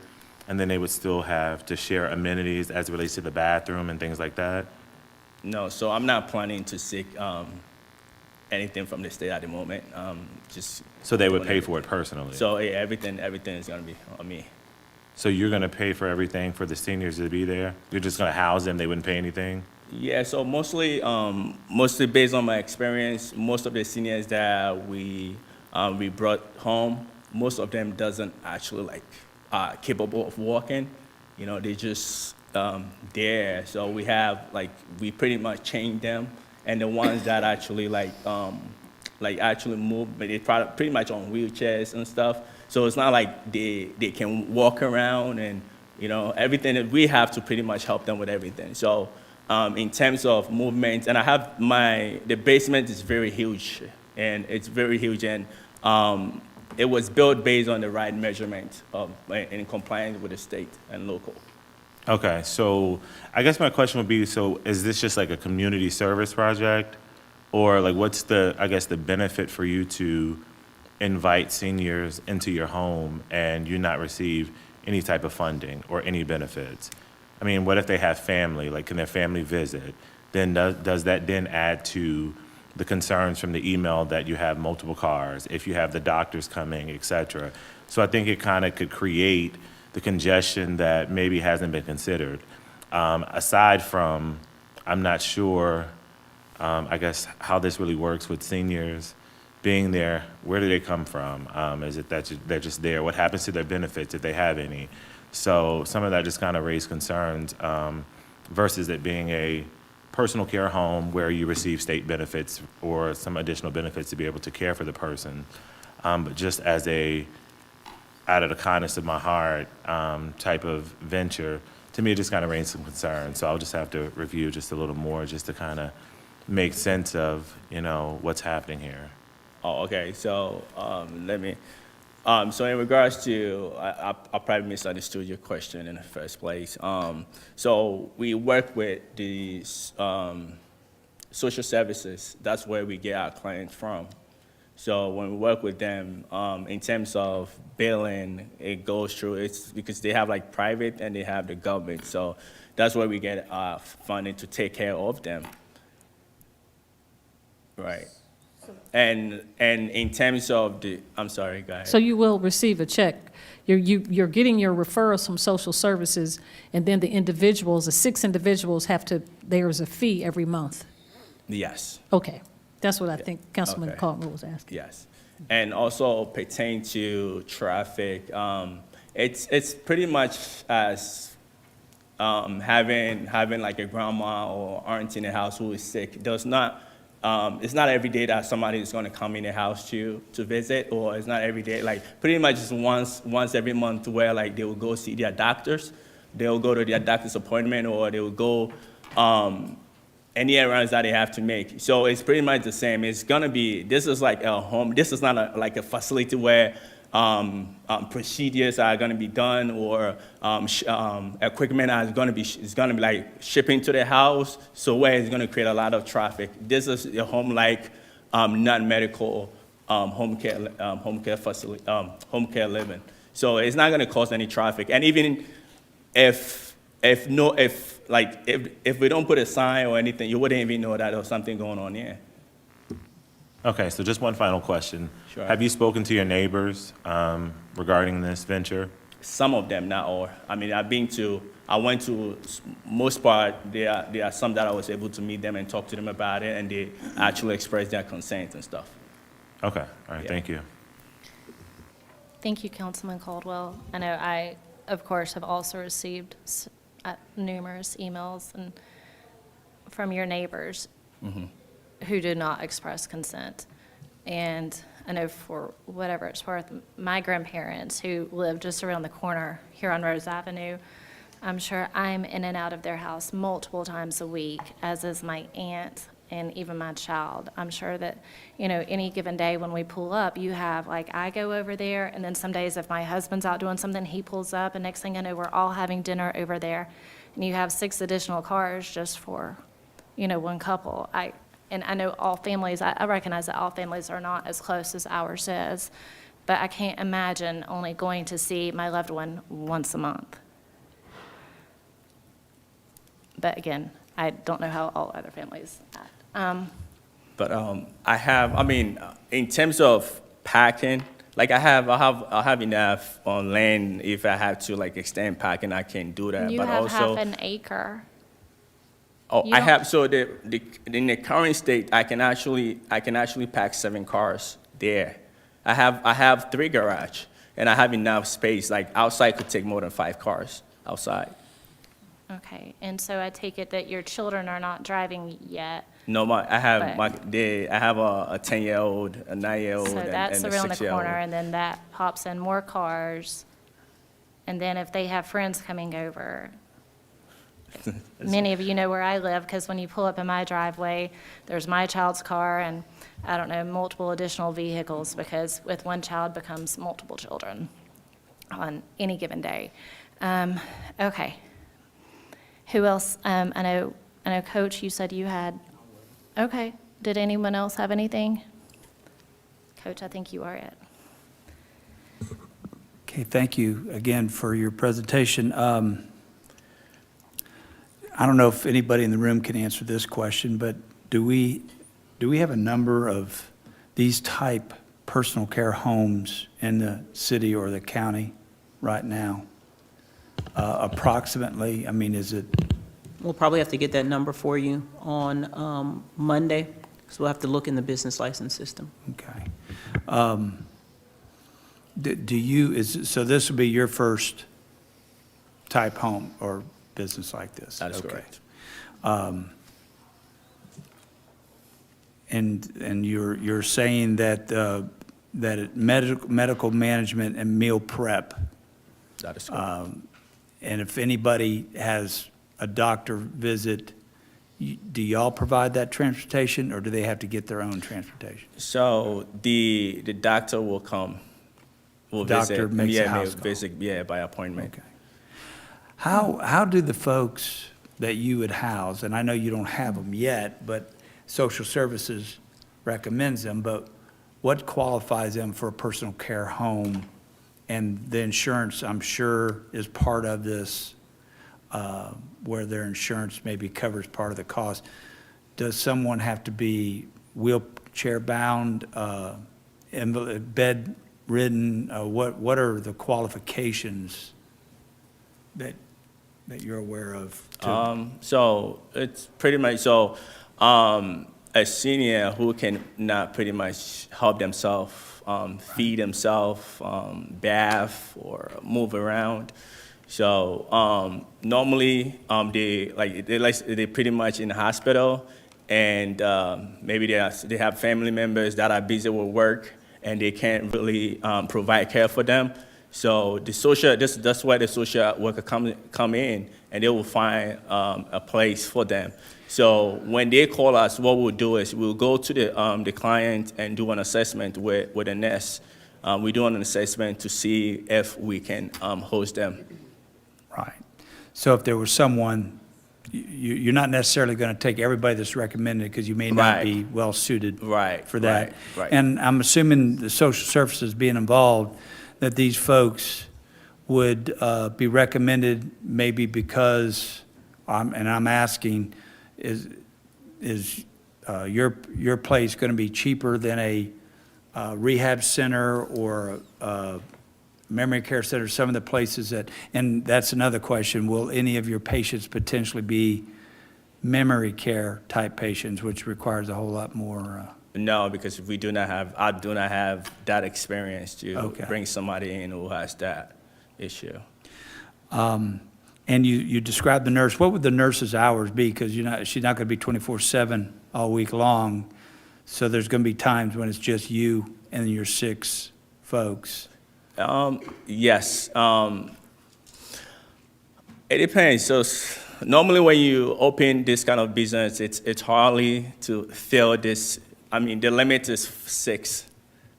and then they would still have to share amenities as it relates to the bathroom and things like that? No, so I'm not planning to seek anything from the state at the moment. So they would pay for it personally? So yeah, everything is gonna be on me. So you're gonna pay for everything for the seniors to be there? You're just gonna house them, they wouldn't pay anything? Yeah, so mostly based on my experience, most of the seniors that we brought home, most of them doesn't actually capable of walking. They just there. So we pretty much chained them, and the ones that actually actually move, but they pretty much on wheelchairs and stuff. So it's not like they can walk around and everything. That we have to pretty much help them with everything. So in terms of movement, and I have the basement is very huge, and it's very huge, and it was built based on the right measurement in compliance with the state and local. Okay, so I guess my question would be, so is this just like a community service project? Or what's the benefit for you to invite seniors into your home and you not receive any type of funding or any benefits? I mean, what if they have family? Can their family visit? Then does that then add to the concerns from the email that you have multiple cars, if you have the doctors coming, et cetera? So I think it kind of could create the congestion that maybe hasn't been considered. Aside from, I'm not sure, I guess, how this really works with seniors being there. Where do they come from? Is it that they're just there? What happens to their benefits if they have any? So some of that just kind of raised concerns versus it being a personal care home where you receive state benefits or some additional benefits to be able to care for the person. But just as out of the kindness of my heart type of venture, to me it just kind of raised some concerns. So I'll just have to review just a little more just to kind of make sense of, what's happening here. Oh, okay. So let me. So in regards to, I probably misunderstood your question in the first place. So we work with the social services. That's where we get our clients from. So when we work with them, in terms of billing, it goes through, it's because they have private and they have the government. So that's where we get our funding to take care of them. Right. And in terms of I'm sorry, go ahead. So you will receive a check. You're getting your referrals from social services, and then the 6 individuals there's a fee every month. Yes. Okay. That's what I think Councilman Caldwell was asking. Yes. And also pertain to traffic, it's pretty much as having a grandma or auntie in the house who is sick. Does not it's not every day that somebody is going to come in the house to visit, or it's not every day. Like pretty much just once every month, where like they will go see their doctors, they will go to their doctor's appointment, or they will go any errands that they have to make. So it's pretty much the same. It's gonna be. This is like a home. This is not like a facility where procedures are going to be done, or equipment is going to be like shipping to the house, so where it's going to create a lot of traffic. This is a home-like, non-medical home care facility, home care living. So it's not going to cause any traffic. And even if we don't put a sign or anything, you wouldn't even know that there was something going on here. Okay, so just one final question. Sure. Have you spoken to your neighbors regarding this venture? Some of them, not all. I mean, I went to most part. There are some that I was able to meet them and talk to them about it, and they actually expressed their consent and stuff. Okay, all right, Yeah. thank you. Thank you, Councilman Caldwell. I know I, of course, have also received numerous emails and from your neighbors who did not express consent. And I know, for whatever it's worth, my grandparents who live just around the corner here on Rose Avenue, I'm sure I'm in and out of their house multiple times a week, as is my aunt and even my child. I'm sure that, any given day when we pull up, you have, like, I go over there, and then some days if my husband's out doing something, he pulls up, and next thing I know, we're all having dinner over there. And you have 6 additional cars just for, one couple. And I know all families, I recognize that all families are not as close as ours is, but I can't imagine only going to see my loved one once a month. But again, I don't know how all other families act. But in terms of packing, like I have enough on land. If I have to like extend packing, I can do that. You but have also, half an acre. oh, you I don't- have. So in the current state, I can actually pack 7 cars there. I have 3 garage, and I have enough space. Like outside could take more than 5 cars outside. Okay, and so I take it that your children are not driving yet. No, I have But- I have a 10-year-old, a 9-year-old, So and that's a around the 6-year-old. corner, and then that pops in more cars. And then if they have friends coming over, many of you know where I live, because when you pull up in my driveway, there's my child's car and, I don't know, multiple additional vehicles, because with one child becomes multiple children on any given day. Okay. Who else? I know, Coach, you said you had, okay. Did anyone else have anything? Coach, I think you are it. Okay, thank you again for your presentation. I don't know if anybody in the room can answer this question, but do we have a number of these type personal care homes in the city or the county right now? Approximately, I mean, is it? We'll probably have to get that number for you on Monday, because we'll have to look in the business license system. Okay. So this would be your first type home or business like this? That is Okay. correct. And you're saying that medical management and meal prep, That is correct. and if anybody has a doctor visit, do y'all provide that transportation, or do they have to get their own transportation? So the doctor will come, will Doctor visit. makes a Yeah, house they'll call. visit, by appointment. Okay. How do the folks that you would house, and I know you don't have them yet, but social services recommends them, but what qualifies them for a personal care home? And the insurance, I'm sure, is part of this, where their insurance maybe covers part of the cost. Does someone have to be wheelchair-bound, bedridden? What are the qualifications that you're aware of? So it's pretty much, a senior who can not pretty much help themselves, feed themselves, bath or move around. So normally they pretty much in the hospital, and maybe they have family members that are busy with work and they can't really provide care for them. So that's where the social worker come in, and they will find a place for them. So when they call us, what we'll do is we'll go to the client and do an assessment with a nurse. We do an assessment to see if we can host them. Right. So if there was someone, you're not necessarily going to take everybody that's recommended because you may not Right. be well-suited Right, for that. right. And I'm assuming the social services being involved, that these folks would be recommended maybe because, I'm asking, is your place going to be cheaper than a rehab center or a memory care center, some of the places that, and that's another question, will any of your patients potentially be memory care type patients, which requires a whole lot more? No, because I do not have that experience to Okay. bring somebody in who has that issue. And you described the nurse. What would the nurse's hours be? Because she's not going to be 24/7 all week long. So there's going to be times when it's just you and your 6 folks. Yes. It depends. So normally when you open this kind of business, it's hardly to fill this. I mean, the limit is 6.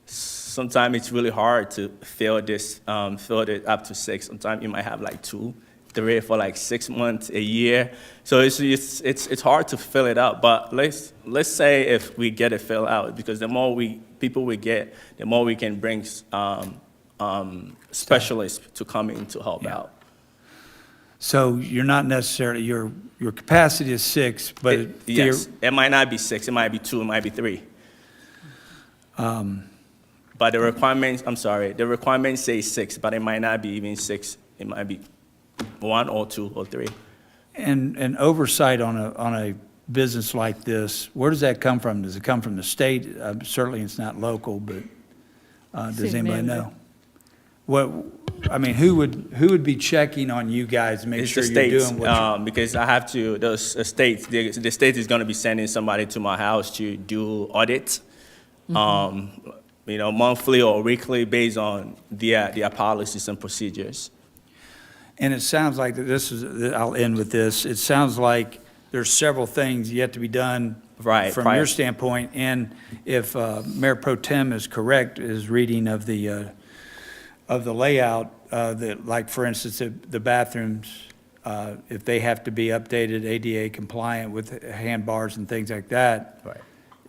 Sometimes it's really hard to fill this, fill it up to 6. Sometimes you might have like 2, 3 for like 6 months, a year. So it's hard to fill it out. But let's say if we get it filled out, because the more people we get, the more we can bring specialists to come in to help out. So you're not necessarily, your capacity is 6, but Yes, it might not be 6, it might be 2, it might be 3. But the requirements say 6, but it might not be even 6. It might be 1 or 2 or 3. And oversight on a business like this, where does that come from? Does it come from the state? Certainly it's not local, but does City anybody manager. know? Who would be checking on you guys to make It's sure the you're states, doing what because I have to, the state is going to be sending somebody to my house to do audits, monthly or weekly based on their policies and procedures. And it sounds like I'll end with this. It sounds like there's several things yet to be done Right, from prior- your standpoint. And if Mayor Pro Tem is correct, his reading of the layout, like for instance, the bathrooms, if they have to be updated ADA compliant with hand bars and things like that. Right.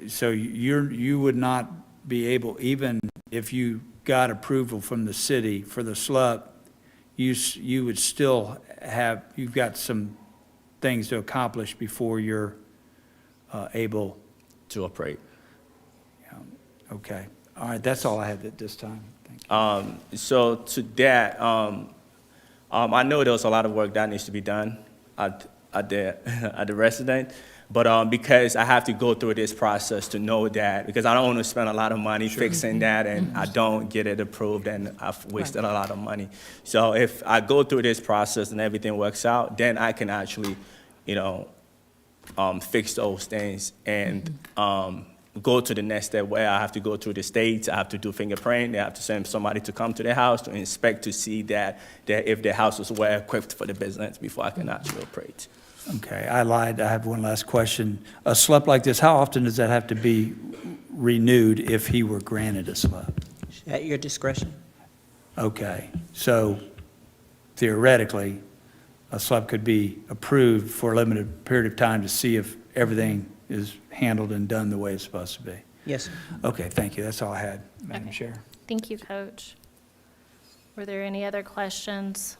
So you would not be able, even if you got approval from the city for the SLUP, you would still you've got some things to accomplish before you're able. To operate. Okay. All right, that's all I have at this time. Thank you. So to that, I know there was a lot of work that needs to be done at the resident, but because I have to go through this process to know that, because I don't want to spend a lot of money fixing that and I don't get it approved and I've wasted a lot of money. So if I go through this process and everything works out, then I can actually, fix those things and go to the next step where I have to go through the states, I have to do fingerprint, they have to send somebody to come to the house to inspect to see that if the house was well equipped for the business before I can actually operate. Okay, I lied. I have one last question. A SLUP like this, how often does that have to be renewed if he were granted a SLUP? At your discretion. Okay, so theoretically, a SLUP could be approved for a limited period of time to see if everything is handled and done the way it's supposed to be. Yes, sir. Okay, thank you. That's all I had, Madam Okay. Chair. Thank you, Coach. Were there any other questions?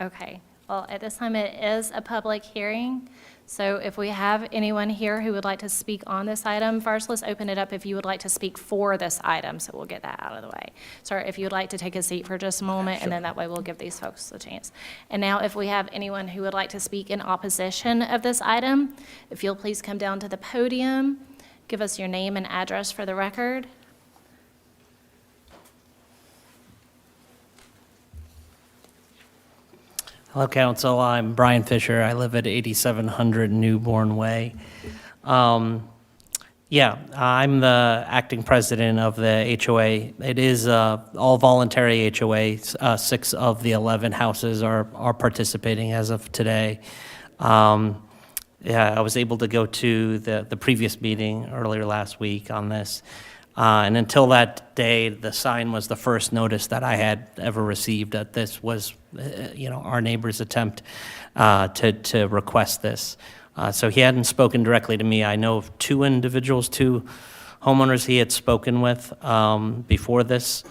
Okay, well, at this time, it is a public hearing, so if we have anyone here who would like to speak on this item, first, let's open it up if you would like to speak for this item, so we'll get that out of the way. Sir, if you would like to take a seat for just a moment, and then that way we'll give these folks a chance. And now, if we have anyone who would like to speak in opposition of this item, if you'll please come down to the podium, give us your name and address for the record. Hello, Council. I'm Brian Fisher. I live at 8700 Newborn Way. Yeah, I'm the acting president of the HOA. It is all voluntary HOA. 6 of the 11 houses are participating as of today. Yeah, I was able to go to the previous meeting earlier last week on this. And until that day, the sign was the first notice that I had ever received that this was, our neighbor's attempt to request this. So he hadn't spoken directly to me. I know of 2 individuals, 2 homeowners he had spoken with before this.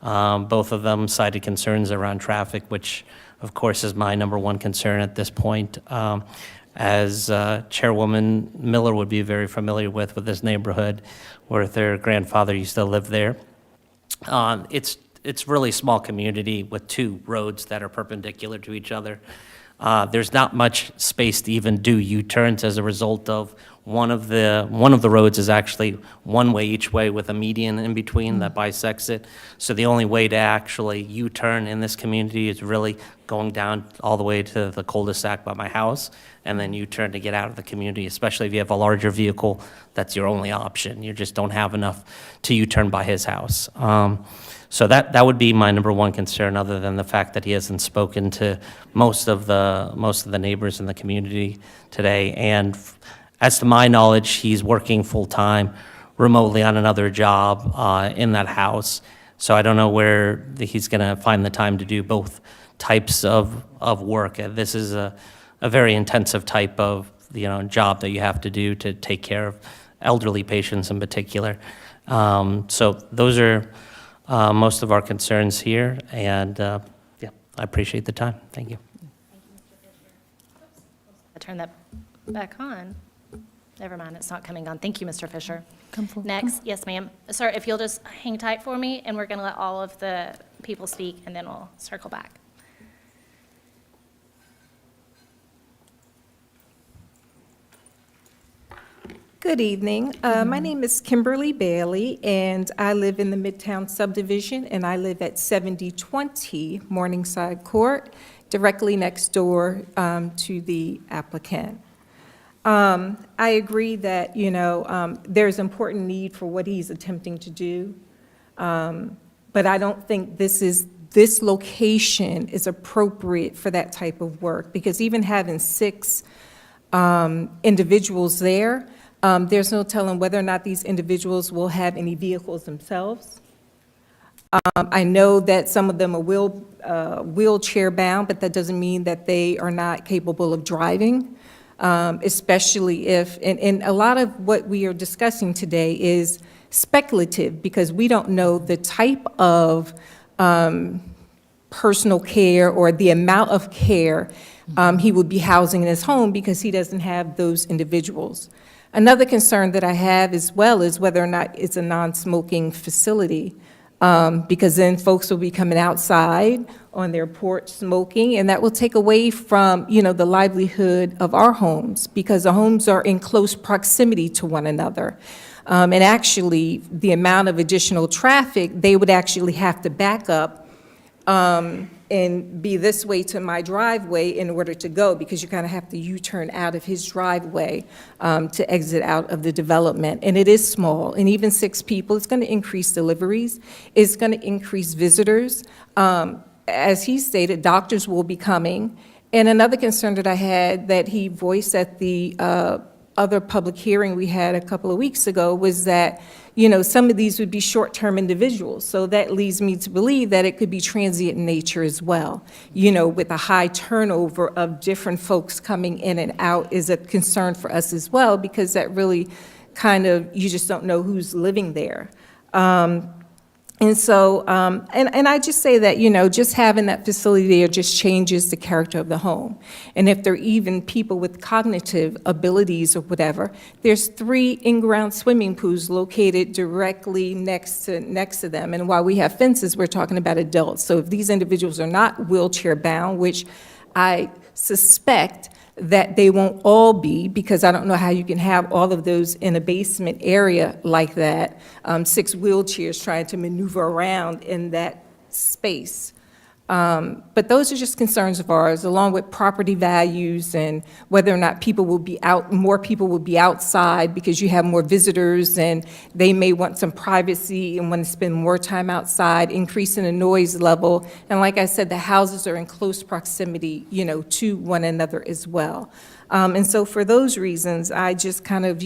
Both of them cited concerns around traffic, which of course is my number 1 concern at this point. As Chairwoman Miller would be very familiar with this neighborhood, where their grandfather used to live there. It's really small community with 2 roads that are perpendicular to each other. There's not much space to even do U-turns as a result of one of the roads is actually one way each way with a median in between that bisects it. So the only way to actually U-turn in this community is really going down all the way to the cul-de-sac by my house and then U-turn to get out of the community, especially if you have a larger vehicle, that's your only option. You just don't have enough to U-turn by his house. So that would be my number 1 concern, other than the fact that he hasn't spoken to most of the neighbors in the community today. And as to my knowledge, he's working full-time remotely on another job in that house. So I don't know where he's going to find the time to do both types of work. This is a very intensive type of job that you have to do to take care of elderly patients in particular. So those are most of our concerns here, and I appreciate the time. Thank you. I turn that back on. Never mind, it's not coming on. Thank you, Mr. Fisher. Come forward. Next, yes, ma'am. Sir, if you'll just hang tight for me, and we're going to let all of the people speak, and then we'll circle back. Good evening. My name is Kimberly Bailey, and I live in the Midtown subdivision, and I live at 7020 Morningside Court, directly next door to the applicant. I agree that, there's important need for what he's attempting to do, but I don't think this location is appropriate for that type of work, because even having 6 individuals there, there's no telling whether or not these individuals will have any vehicles themselves. I know that some of them are wheelchair bound, but that doesn't mean that they are not capable of driving, especially if, and a lot of what we are discussing today is speculative, because we don't know the type of personal care or the amount of care he would be housing in his home, because he doesn't have those individuals. Another concern that I have as well is whether or not it's a non-smoking facility, because then folks will be coming outside on their porch smoking, and that will take away from, the livelihood of our homes, because the homes are in close proximity to one another. And actually, the amount of additional traffic, they would actually have to back up and be this way to my driveway in order to go, because you kind of have to U-turn out of his driveway to exit out of the development. And it is small, and even 6 people, it's going to increase deliveries, it's going to increase visitors. As he stated, doctors will be coming. And another concern that I had that he voiced at the other public hearing we had a couple of weeks ago was that, some of these would be short-term individuals. So that leads me to believe that it could be transient in nature as well. With a high turnover of different folks coming in and out is a concern for us as well, because that really kind of, you just don't know who's living there. And so, and I just say that, just having that facility there just changes the character of the home. And if there are even people with cognitive abilities or whatever, there's 3 in-ground swimming pools located directly next to them. And while we have fences, we're talking about adults. So if these individuals are not wheelchair bound, which I suspect that they won't all be, because I don't know how you can have all of those in a basement area like that, 6 wheelchairs trying to maneuver around in that space. But those are just concerns of ours, along with property values and whether or not people will be out, more people will be outside because you have more visitors and they may want some privacy and want to spend more time outside, increasing the noise level. And like I said, the houses are in close proximity, to one another as well. And so for those reasons, I just kind of,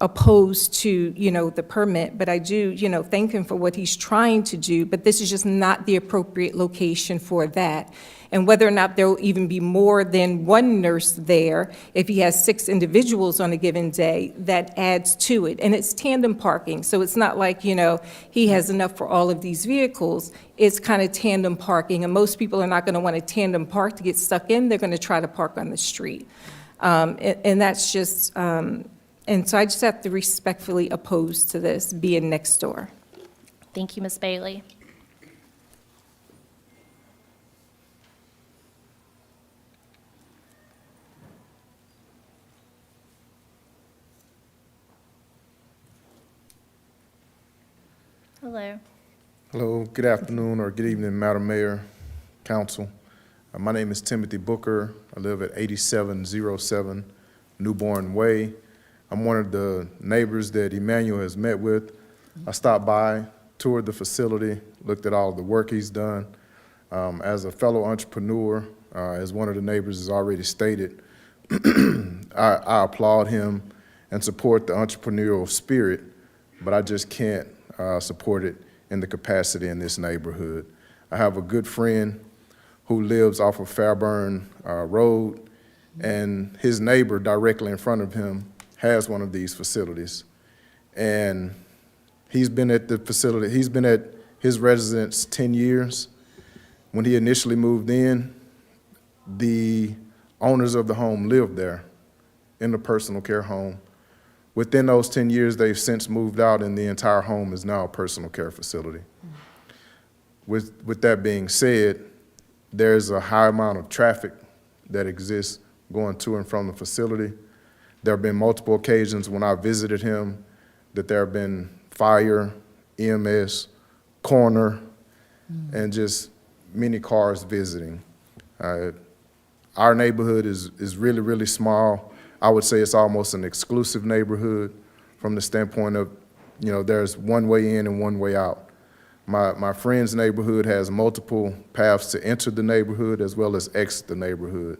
opposed to, the permit, but I do, thank him for what he's trying to do, but this is just not the appropriate location for that. And whether or not there will even be more than one nurse there, if he has 6 individuals on a given day, that adds to it. And it's tandem parking, so it's not like, he has enough for all of these vehicles. It's kind of tandem parking, and most people are not going to want to tandem park to get stuck in. They're going to try to park on the street. And that's just, and so I just have to respectfully oppose to this being next door. Thank you, Ms. Bailey. Hello. Hello, good afternoon or good evening, Madam Mayor, Council. My name is Timothy Booker. I live at 8707 Newborn Way. I'm one of the neighbors that Emmanuel has met with. I stopped by, toured the facility, looked at all the work he's done. As a fellow entrepreneur, as one of the neighbors has already stated, I applaud him and support the entrepreneurial spirit, but I just can't support it in the capacity in this neighborhood. I have a good friend who lives off of Fairburn Road, and his neighbor directly in front of him has one of these facilities. And he's been at the facility, he's been at his residence 10 years. When he initially moved in, the owners of the home lived there in the personal care home. Within those 10 years, they've since moved out, and the entire home is now a personal care facility. With that being said, there's a high amount of traffic that exists going to and from the facility. There have been multiple occasions when I visited him that there have been fire, EMS, coroner, and just many cars visiting. Our neighborhood is really, really small. I would say it's almost an exclusive neighborhood from the standpoint of, there's one way in and one way out. My friend's neighborhood has multiple paths to enter the neighborhood as well as exit the neighborhood.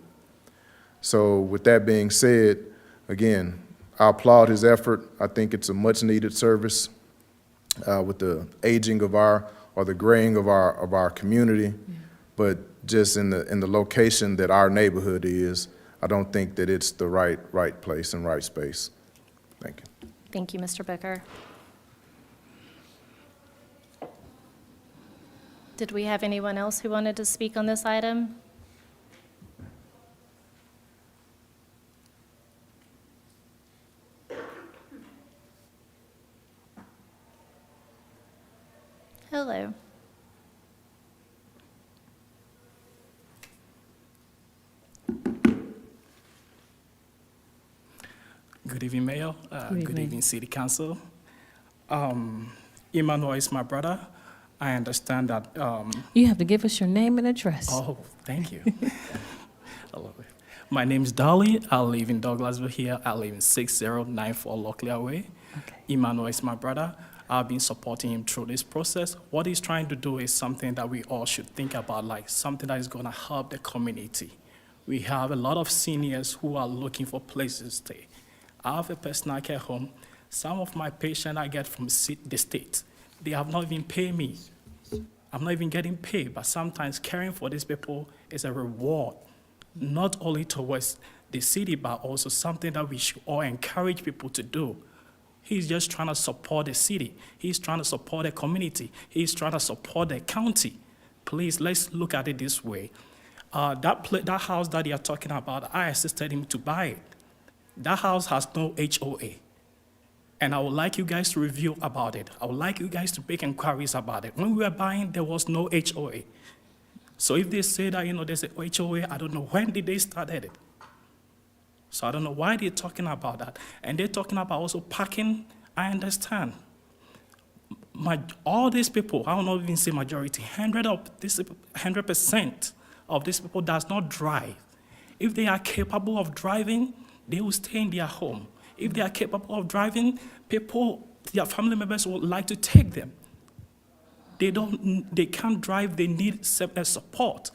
So with that being said, again, I applaud his effort. I think it's a much needed service with the aging of the graying of our community. But just in the location that our neighborhood is, I don't think that it's the right place and right space. Thank you. Thank you, Mr. Booker. Did we have anyone else who wanted to speak on this item? Hello. Good evening, Mayor. Good evening, City Council. Emmanuel is my brother. I understand that. You have to give us your name and address. Oh, thank you. Hello. My name is Dolly. I live in Douglasville here. I live in 6094 Locklear Way. Okay. Emmanuel is my brother. I've been supporting him through this process. What he's trying to do is something that we all should think about, like something that is going to help the community. We have a lot of seniors who are looking for places to stay. I have a personal care home. Some of my patients I get from the state, they have not even paid me. I'm not even getting paid, but sometimes caring for these people is a reward, not only towards the city, but also something that we should all encourage people to do. He's just trying to support the city. He's trying to support the community. He's trying to support the county. Please, let's look at it this way. That house that you're talking about, I assisted him to buy it. That house has no HOA. And I would like you guys to review about it. I would like you guys to make inquiries about it. When we were buying, there was no HOA. So if they say that, there's a HOA, I don't know when did they start it. So I don't know why they're talking about that. And they're talking about also parking. I understand. all these people, I don't know even say majority, 100% of these people does not drive. If they are capable of driving, they will stay in their home. If they are capable of driving, people, their family members would like to take them. They can't drive, they need support.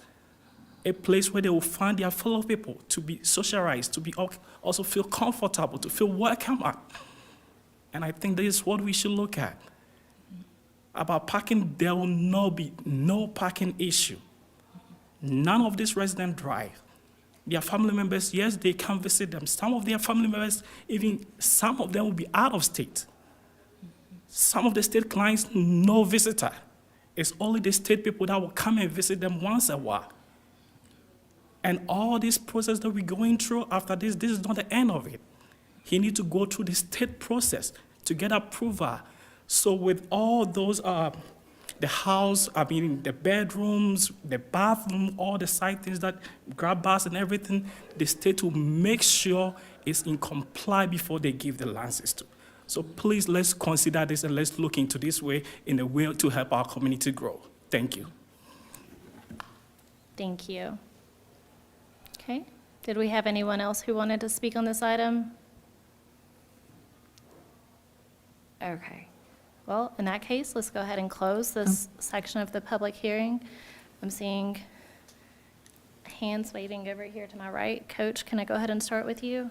A place where they will find their fellow people, to be socialized, to be also feel comfortable, to feel welcome at. And I think this is what we should look at. About parking, there will not be no parking issue. None of these residents drive. Their family members, yes, they can visit them. Some of their family members, even some of them will be out of state. Some of the state clients, no visitor. It's only the state people that will come and visit them once a while. And all this process that we're going through after this is not the end of it. He needs to go through the state process to get approval. So with all those, the house, the bedrooms, the bathroom, all the side things that grab bars and everything, the state will make sure it's in comply before they give the licenses to. So please, let's consider this and let's look into this way in a way to help our community grow. Thank you. Thank you. Okay. Did we have anyone else who wanted to speak on this item? Okay. Well, in that case, let's go ahead and close this section of the public hearing. I'm seeing hands waving over here to my right. Coach, can I go ahead and start with you?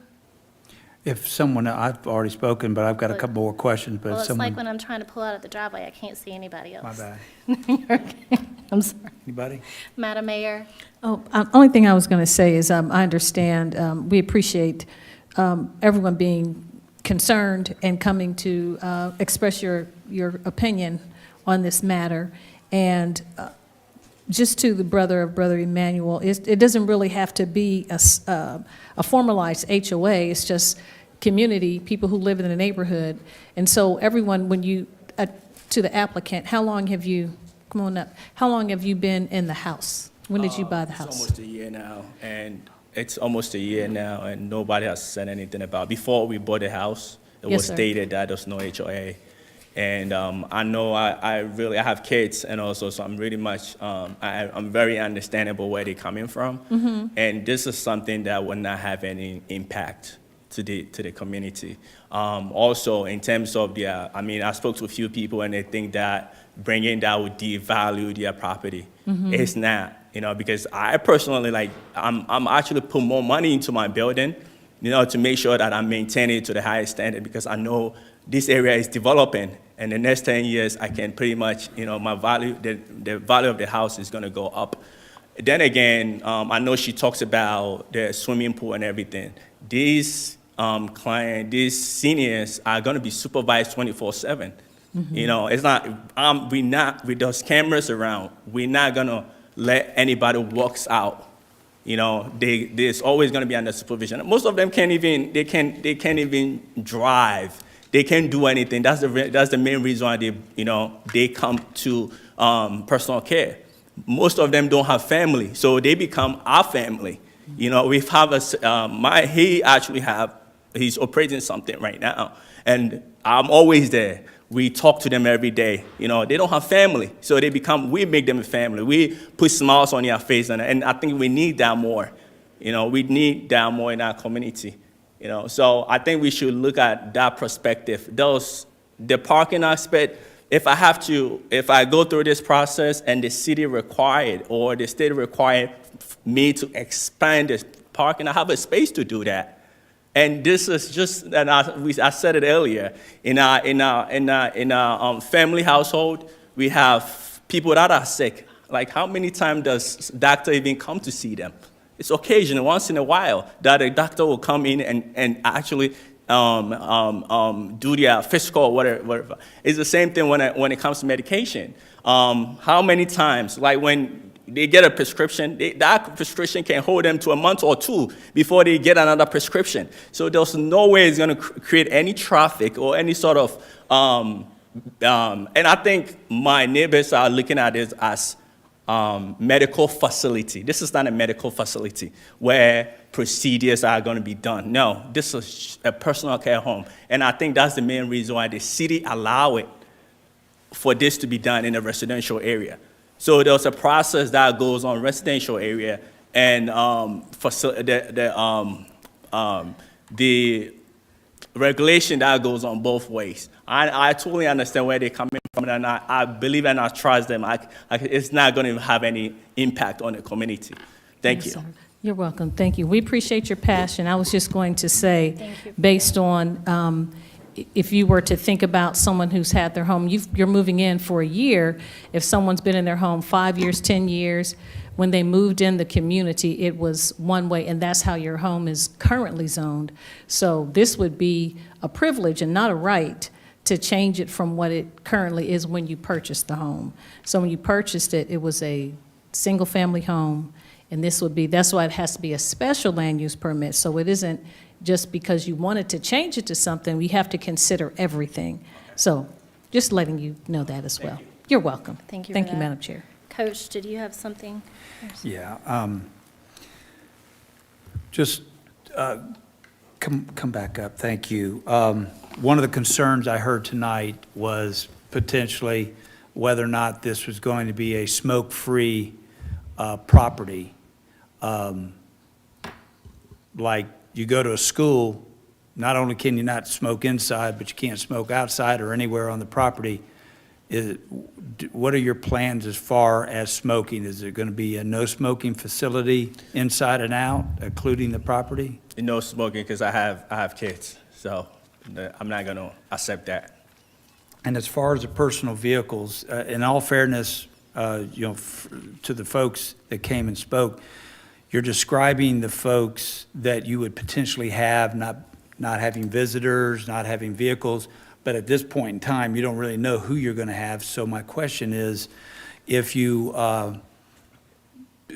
If someone, I've already spoken, but I've got a couple more questions, but Well, it's someone. like when I'm trying to pull out of the driveway, I can't see anybody else. My bad. You're okay. I'm sorry. Anybody? Madam Mayor? Only thing I was going to say is I understand, we appreciate everyone being concerned and coming to express your opinion on this matter. And just to the brother of Brother Emmanuel, it doesn't really have to be a formalized HOA. It's just community, people who live in the neighborhood. And so everyone, when you, to the applicant, how long have you, come on up, how long have you been in the house? When did you buy the house? It's almost a year now, and nobody has said anything about it. Before we bought the house, it Yes, was sir. stated that there's no HOA. And I know I have kids, and also, so I'm really much, I'm very understandable where they're coming from. Mm-hmm. And this is something that will not have any impact to the community. Also, in terms of I spoke to a few people, and they think that bringing that would devalue their property. Mm-hmm. It's not, because I personally, I'm actually put more money into my building, to make sure that I'm maintaining it to the highest standard, because I know this area is developing, and the next 10 years, I can pretty much, my value, the value of the house is gonna go up. Then again, I know she talks about the swimming pool and everything. These these seniors are gonna be supervised 24/7. Mm-hmm. It's not, with those cameras around, we're not gonna let anybody walks out. There's always gonna be under supervision. Most of them can't even drive. They can't do anything. That's the main reason why they come to personal care. Most of them don't have family, so they become our family. We have he's operating something right now, and I'm always there. We talk to them every day. They don't have family, so we make them a family. We put smiles on their face, and I think we need that more. We need that more in our community. So I think we should look at that perspective. The parking aspect, if I go through this process and the city required or the state required me to expand this parking, I have a space to do that. And this is just, and I said it earlier, in our family household, we have people that are sick. Like, how many times does doctor even come to see them? It's occasional, once in a while, that a doctor will come in and actually do their physical or whatever. It's the same thing when it comes to medication. How many times, like when they get a prescription, that prescription can hold them to a month or two before they get another prescription. So there's no way it's going to create any traffic or any sort of, and I think my neighbors are looking at this as medical facility. This is not a medical facility where procedures are going to be done. No, this is a personal care home. And I think that's the main reason why the city allow it for this to be done in a residential area. So there's a process that goes on residential area, and the regulation that goes on both ways. I totally understand where they're coming from, and I believe and I trust them. It's not going to have any impact on the community. Thank you. Sir. You're welcome. Thank you. We appreciate your passion. I was just going to say, based on if you were to think about someone who's had their home, you're moving in for a year. If someone's been in their home 5 years, 10 years, when they moved in the community, it was one way, and that's how your home is currently zoned. So this would be a privilege and not a right to change it from what it currently is when you purchased the home. So when you purchased it, it was a single-family home, and that's why it has to be a special land use permit. So it isn't just because you wanted to change it to something, we have to consider everything. So just letting you know that as well. You're welcome. Thank you for Thank you, that. Madam Chair. Coach, did you have something? Yeah. Just come back up. Thank you. One of the concerns I heard tonight was potentially whether or not this was going to be a smoke-free property. Like you go to a school, not only can you not smoke inside, but you can't smoke outside or anywhere on the property. What are your plans as far as smoking? Is there going to be a no smoking facility inside and out, including the property? No smoking, because I have kids, so I'm not going to accept that. And as far as the personal vehicles, in all fairness, to the folks that came and spoke, you're describing the folks that you would potentially have, not having visitors, not having vehicles, but at this point in time, you don't really know who you're going to have. So my question is, if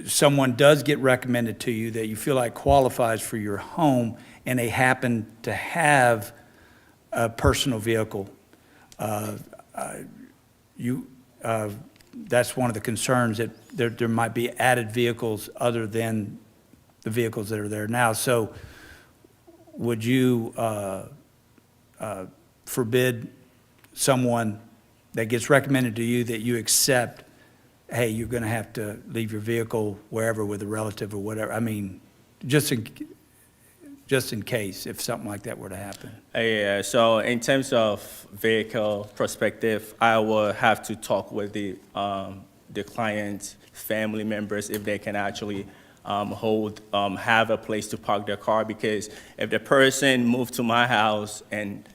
someone does get recommended to you that you feel like qualifies for your home, and they happen to have a personal vehicle, that's one of the concerns, that there might be added vehicles other than the vehicles that are there now. So would you forbid someone that gets recommended to you that you accept, hey, you're going to have to leave your vehicle wherever with a relative or whatever? I mean, just in case if something like that were to happen. Yeah, so in terms of vehicle perspective, I will have to talk with the client's family members if they can actually have a place to park their car, because if the person moved to my house and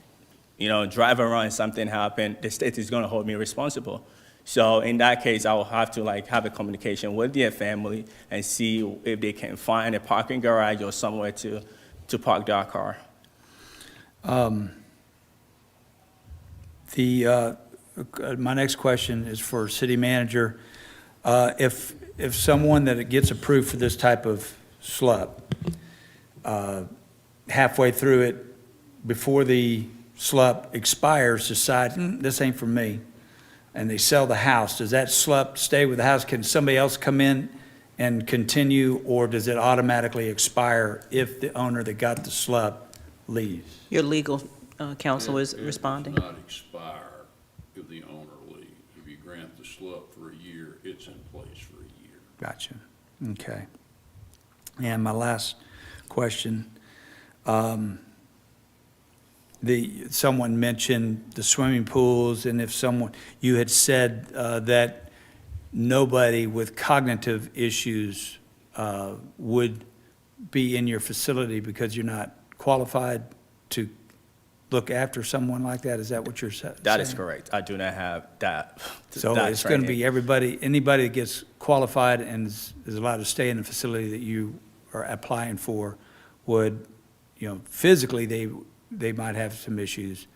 drive around and something happened, the state is going to hold me responsible. So in that case, I will have to have a communication with their family and see if they can find a parking garage or somewhere to park their car. My next question is for City Manager. If someone that gets approved for this type of SLUP, halfway through it, before the SLUP expires, decide, this ain't for me, and they sell the house, does that SLUP stay with the house? Can somebody else come in and continue, or does it automatically expire if the owner that got the SLUP leaves? Your legal counsel is responding. It does not expire if the owner leaves. If you grant the SLUP for a year, it's in place for a year. Gotcha. Okay. And my last question, someone mentioned the swimming pools, and if you had said that nobody with cognitive issues would be in your facility because you're not qualified to look after someone like that. Is that what you're saying? That is correct. I do not have that. So that it's going to training. be anybody that gets qualified and is allowed to stay in the facility that you are applying for would, physically they might have some issues,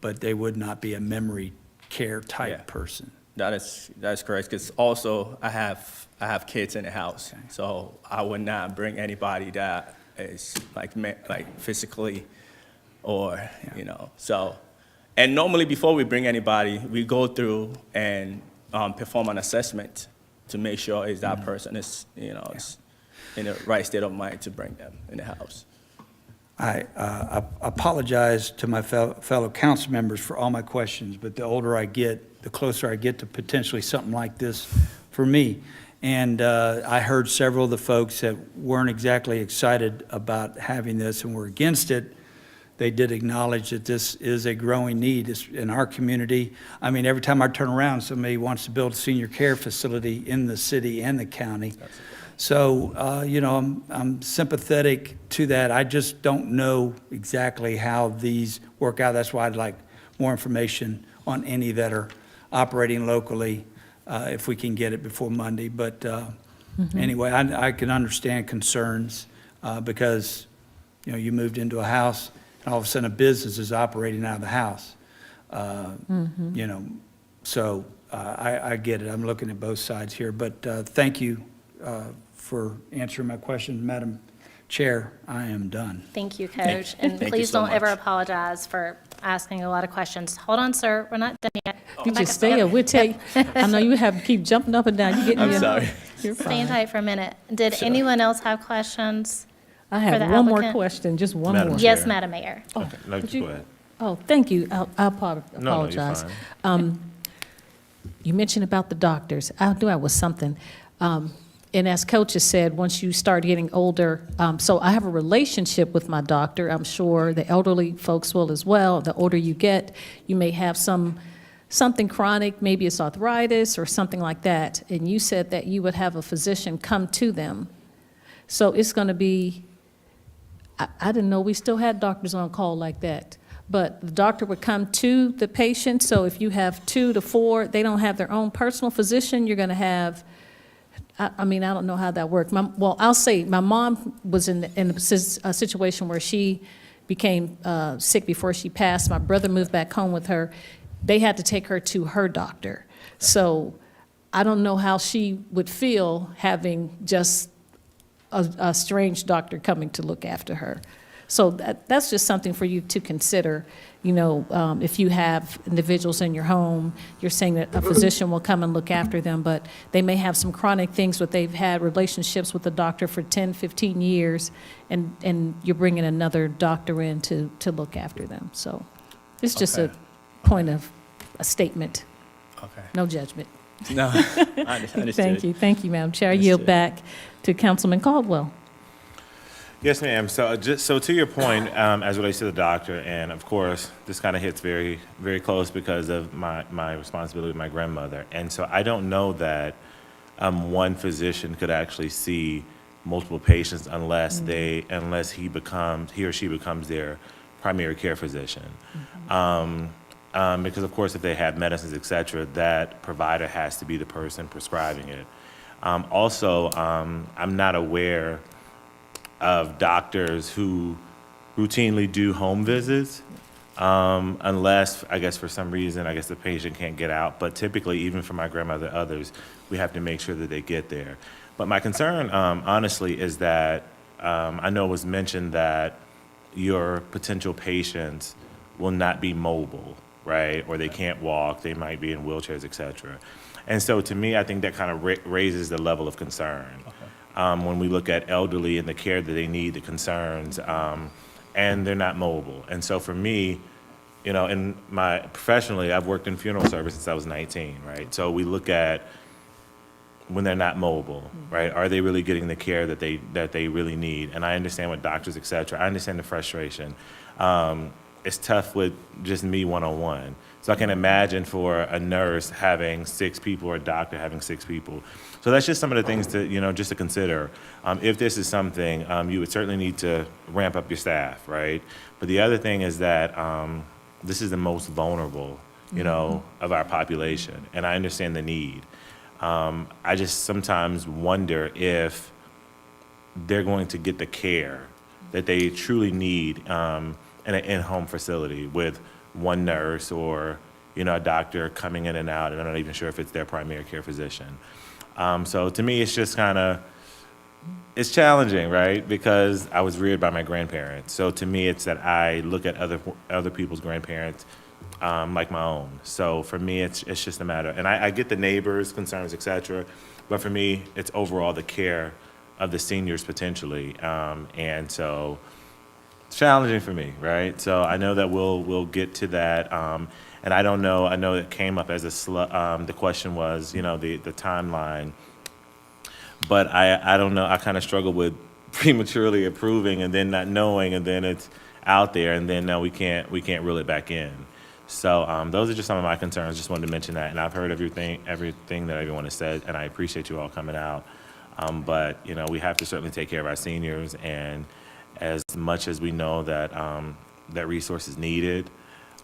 but they would not be a memory care type person. That is correct, because also I have kids in the house, so I would not bring anybody that is like physically or so. And normally before we bring anybody, we go through and perform an assessment to make sure is that person is is in the right state of mind to bring them in the house. I apologize to my fellow council members for all my questions, but the older I get, the closer I get to potentially something like this for me. And I heard several of the folks that weren't exactly excited about having this and were against it. They did acknowledge that this is a growing need in our community. I mean, every time I turn around, somebody wants to build a senior care facility in the city and the county. So, you know, I'm sympathetic to that. I just don't know exactly how these work out. That's why I'd like more information on any that are operating locally, if we can get it before Monday. But anyway, I can understand concerns because, you know, you moved into a house and all of a sudden a business is operating out of the house. You know, so I get it. I'm looking at both sides here. But thank you for answering my question, Madam Chair. I am done. Thank you, Coach. And Thank you please so don't ever much. apologize for asking a lot of questions. Hold on, sir, we're not done yet. You just stay up. We'll tell you. I know you have to keep jumping up and down. You getting I'm your- sorry. You're Staying fine. tight for a minute. Did anyone else have questions? I for have the one more applicant? question, just one Madam more. Chair. Yes, Madam Mayor. Okay, no, Could go you- ahead. Oh, thank you. I No, no, you're apologize. fine. You mentioned about the doctors. I knew I was something. And as Coach has said, once you start getting older, so I have a relationship with my doctor. I'm sure the elderly folks will as well. The older you get, you may have something chronic, maybe it's arthritis or something like that. And you said that you would have a physician come to them. So it's going to be, I didn't know we still had doctors on call like that. But the doctor would come to the patient. So if you have 2 to 4, they don't have their own personal physician, you're going to have, I mean, I don't know how that worked. Well, I'll say my mom was in a situation where she became sick before she passed. My brother moved back home with her. They had to take her to her doctor. So I don't know how she would feel having just a strange doctor coming to look after her. So that's just something for you to consider. You know, if you have individuals in your home, you're saying that a physician will come and look after them, but they may have some chronic things, but they've had relationships with the doctor for 10, 15 years, and you're bringing another doctor in to look after them. So it's just a point of a statement. Okay. No judgment. No, I understood. Thank you, Madam Chair. I yield back to Councilman Caldwell. Yes, ma'am. So so to your point, as it relates to the doctor, and of course, this kind of hits very, very close because of my responsibility with my grandmother. And so I don't know that one physician could actually see multiple patients unless he or she becomes their primary care physician. Because of course, if they have medicines, et cetera, that provider has to be the person prescribing it. Also, I'm not aware of doctors who routinely do home visits, unless, I guess for some reason, I guess the patient can't get out. But typically, even for my grandmother and others, we have to make sure that they get there. But my concern, honestly, is that I know it was mentioned that your potential patients will not be mobile, right? Or they can't walk, they might be in wheelchairs, et cetera. And so to me, I think that kind of raises the level of concern. When we look at elderly and the care that they need, the concerns, and they're not mobile. And so for me, you know, professionally, I've worked in funeral service since I was 19, right? So we look at when they're not mobile, right? Are they really getting the care that they really need? And I understand with doctors, et cetera. I understand the frustration. It's tough with just me one-on-one. So I can imagine for a nurse having 6 people or a doctor having 6 people. So that's just some of the things to, you know, just to consider. If this is something, you would certainly need to ramp up your staff, right? But the other thing is that this is the most vulnerable, you know, of our population. And I understand the need. I just sometimes wonder if they're going to get the care that they truly need in an in-home facility with one nurse or, you know, a doctor coming in and out, and I'm not even sure if it's their primary care physician. So to me, it's just kind of, it's challenging, right? Because I was reared by my grandparents. So to me, it's that I look at other people's grandparents like my own. So for me, it's just a matter, and I get the neighbors' concerns, et cetera, but for me, it's overall the care of the seniors potentially. And so challenging for me, right? So I know that we'll get to that. And I don't know, I know it came up as the question was, the timeline. But I don't know, I kind of struggle with prematurely approving and then not knowing, and then it's out there, and then now we can't reel it back in. So those are just some of my concerns. Just wanted to mention that, and I've heard everything that everyone has said, and I appreciate you all coming out. But we have to certainly take care of our seniors, and as much as we know that that resource is needed,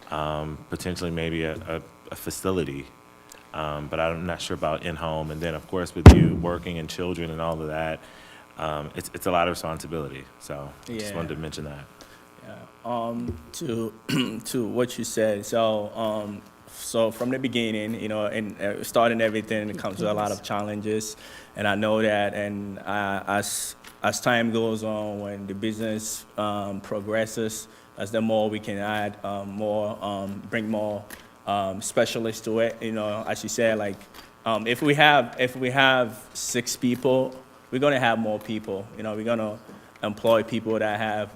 potentially maybe a facility. But I'm not sure about in-home. And then, of course, with you working and children and all of that, it's a lot of responsibility. So I just wanted to mention that. To what you said, so from the beginning, and starting everything, it comes with a lot of challenges, and I know that, and as time goes on, when the business progresses, as the more we can add bring more specialists to it, as you said, like if we have 6 people, we're gonna have more people. We're gonna employ people that have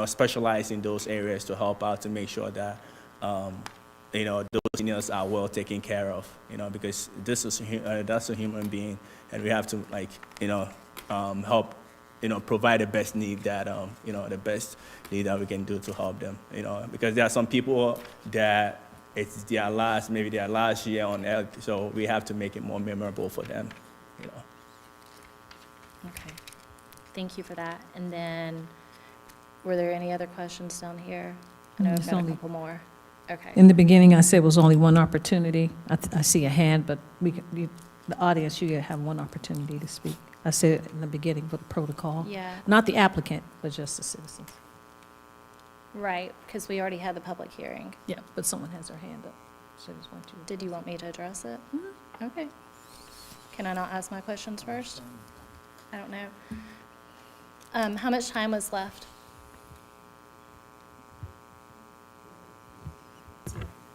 specialize in those areas to help out to make sure that those seniors are well taken care of. Because that's a human being, and we have to help provide the best need that the best need that we can do to help them. Because there are some people that it's their last year on earth, so we have to make it more memorable for them. Okay, thank you for that. And then, were there any other questions down here? I know I've It's got a only- couple more. Okay. In the beginning, I said it was only one opportunity. I see a hand, but the audience, you have one opportunity to speak. I said it in the beginning for the protocol. Yeah. Not the applicant, but just the citizens. Right, because we already had the public hearing. Yeah, but someone has their hand up. So I just want you to. Did you want me to address it? Okay. Can I not ask my questions first? I don't know. How much time was left?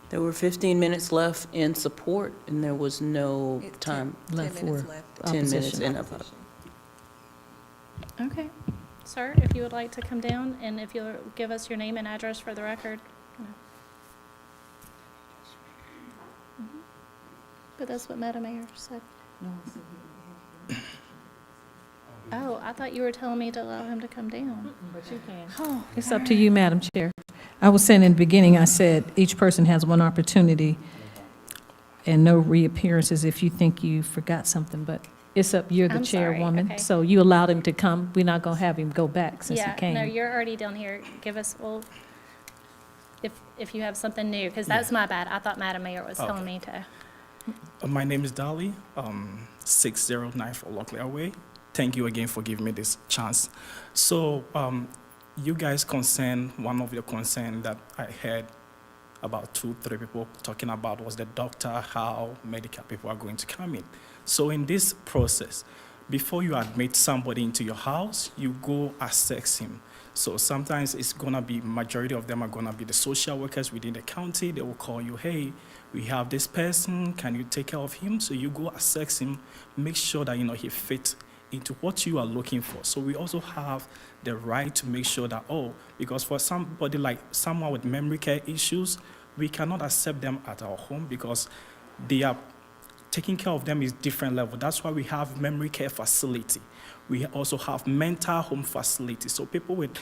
There were 15 minutes left in support, and there was no time. Left for 10 minutes opposition. in opposition. Okay. Sir, if you would like to come down, and if you'll give us your name and address for the record. Mhm. But that's what Madam Mayor said. Oh, I thought you were telling me to allow him to come down. But you can. Oh, It's up to you, Madam Chair. I was saying in the beginning, I said each person has one opportunity and no reappearances if you think you forgot something, but it's up, you're the I'm sorry, chairwoman. okay. So you allowed him to come. We're not going to have him go back since he yeah, came. no, you're already down here. Give us, well, if you have something new, because that's my bad. I thought Madam Mayor was telling me to. My name is Dali, 6094 Locklear Way. Thank you again for giving me this chance. So, you guys one of your concern that I heard about 2-3 people talking about was the doctor, how medical people are going to come in. So in this process, before you admit somebody into your house, you go assess him. So sometimes it's gonna be, majority of them are gonna be the social workers within the county. They will call you, hey, we have this person, can you take care of him? So you go assess him, make sure that he fits into what you are looking for. So we also have the right to make sure that, because for somebody like someone with memory care issues, we cannot accept them at our home because they are taking care of them is different level. That's why we have memory care facility. We also have mental home facility. So people with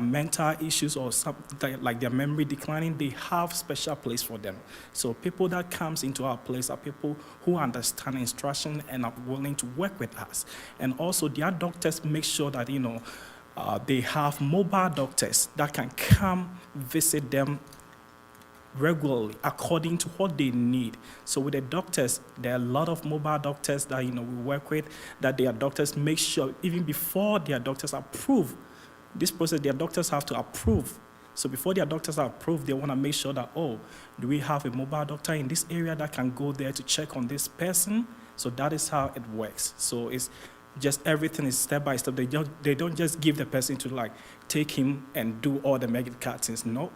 mental issues or something like their memory declining, they have special place for them. So people that comes into our place are people who understand instruction and are willing to work with us. And also their doctors make sure that, they have mobile doctors that can come visit them regularly according to what they need. So with the doctors, there are a lot of mobile doctors that we work with, that their doctors make sure even before their doctors approve this process, their doctors have to approve. So before their doctors are approved, they want to make sure that, do we have a mobile doctor in this area that can go there to check on this person? So that is how it works. So it's just everything is step by step. They don't just give the person to take him and do all the medical things. No,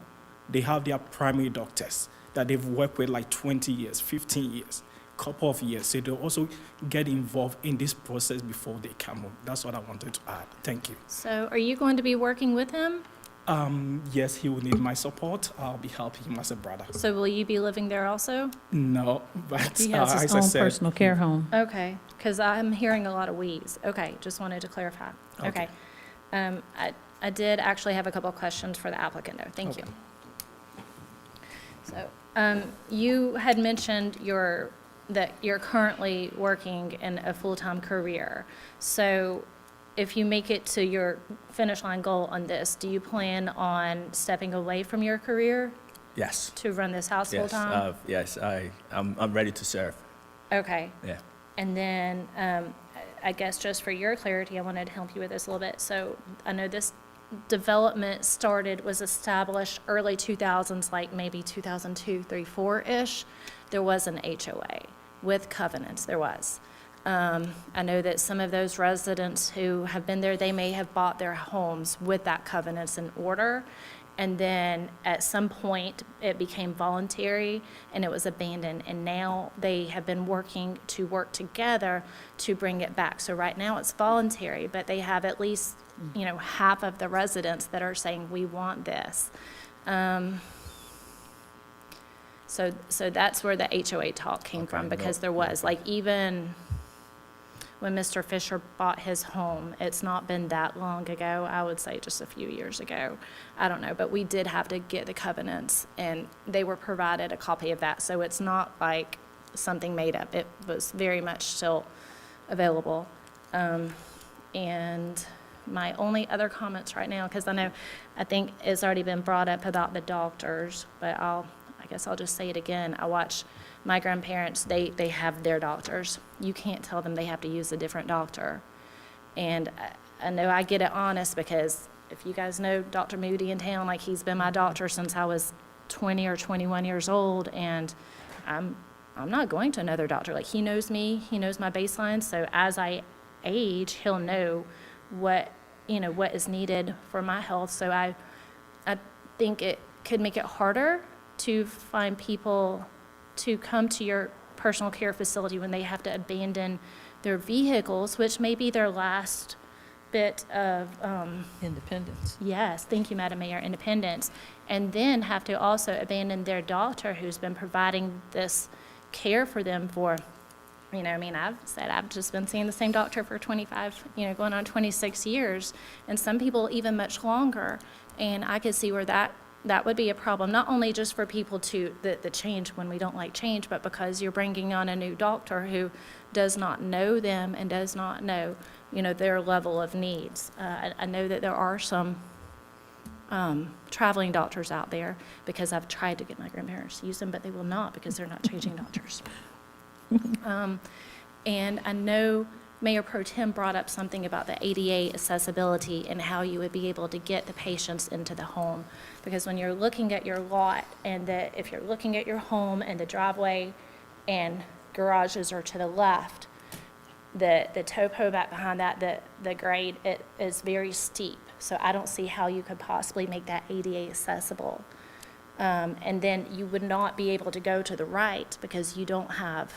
they have their primary doctors that they've worked with 20 years, 15 years. couple of years. So they'll also get involved in this process before they come home. That's what I wanted to add. Thank you. So are you going to be working with him? Yes, he will need my support. I'll be helping him as a brother. So will you be living there also? No, but He has his as I own said, personal care home. Okay, because I'm hearing a lot of wheeze. Okay, just wanted to clarify. Okay. I did actually have a couple of questions for the applicant, though. Thank you. So, you had mentioned that you're currently working in a full-time career. So if you make it to your finish line goal on this, do you plan on stepping away from your career Yes. to run this house Yes. full-time? Yes. I'm ready to serve. Okay. Yeah. And then, I guess just for your clarity, I wanted to help you with this a little bit. So I know this development was established early 2000s, like maybe 2002, 3, 4-ish. There was an HOA with covenants, there was. I know that some of those residents who have been there, they may have bought their homes with that covenants in order. And then at some point, it became voluntary and it was abandoned. And now they have been working together to bring it back. So right now it's voluntary, but they have at least, half of the residents that are saying, we want this. So that's where the HOA talk came from, because there was, like, even when Mr. Fisher bought his home, it's not been that long ago, I would say just a few years ago. I don't know, but we did have to get the covenants, and they were provided a copy of that. So it's not like something made up. It was very much still available. And my only other comments right now, because I think it's already been brought up about the doctors, but I guess I'll just say it again. I watch my grandparents, they have their doctors. You can't tell them they have to use a different doctor. And I know I get it honest, because if you guys know Dr. Moody in town, like, he's been my doctor since I was 20 or 21 years old, and I'm not going to another doctor. Like, he knows me, he knows my baseline, so as I age, he'll know what is needed for my health. So I think it could make it harder to find people to come to your personal care facility when they have to abandon their vehicles, which may be their last bit of Independence. Yes, thank you, Madam Mayor, independence, and then have to also abandon their doctor who's been providing this care for them for, I've just been seeing the same doctor for 25, going on 26 years, and some people even much longer, and I could see where that would be a problem, not only just for people the change when we don't like change, but because you're bringing on a new doctor who does not know them and does not know, their level of needs. I know that there are some traveling doctors out there, because I've tried to get my grandparents to use them, but they will not, because they're not changing doctors. And I know Mayor Pro Tem brought up something about the ADA accessibility and how you would be able to get the patients into the home. Because when you're looking at your lot, and if you're looking at your home and the driveway and garages are to the left, the topo back behind that, the grade, it is very steep. So I don't see how you could possibly make that ADA accessible. And then you would not be able to go to the right, because you don't have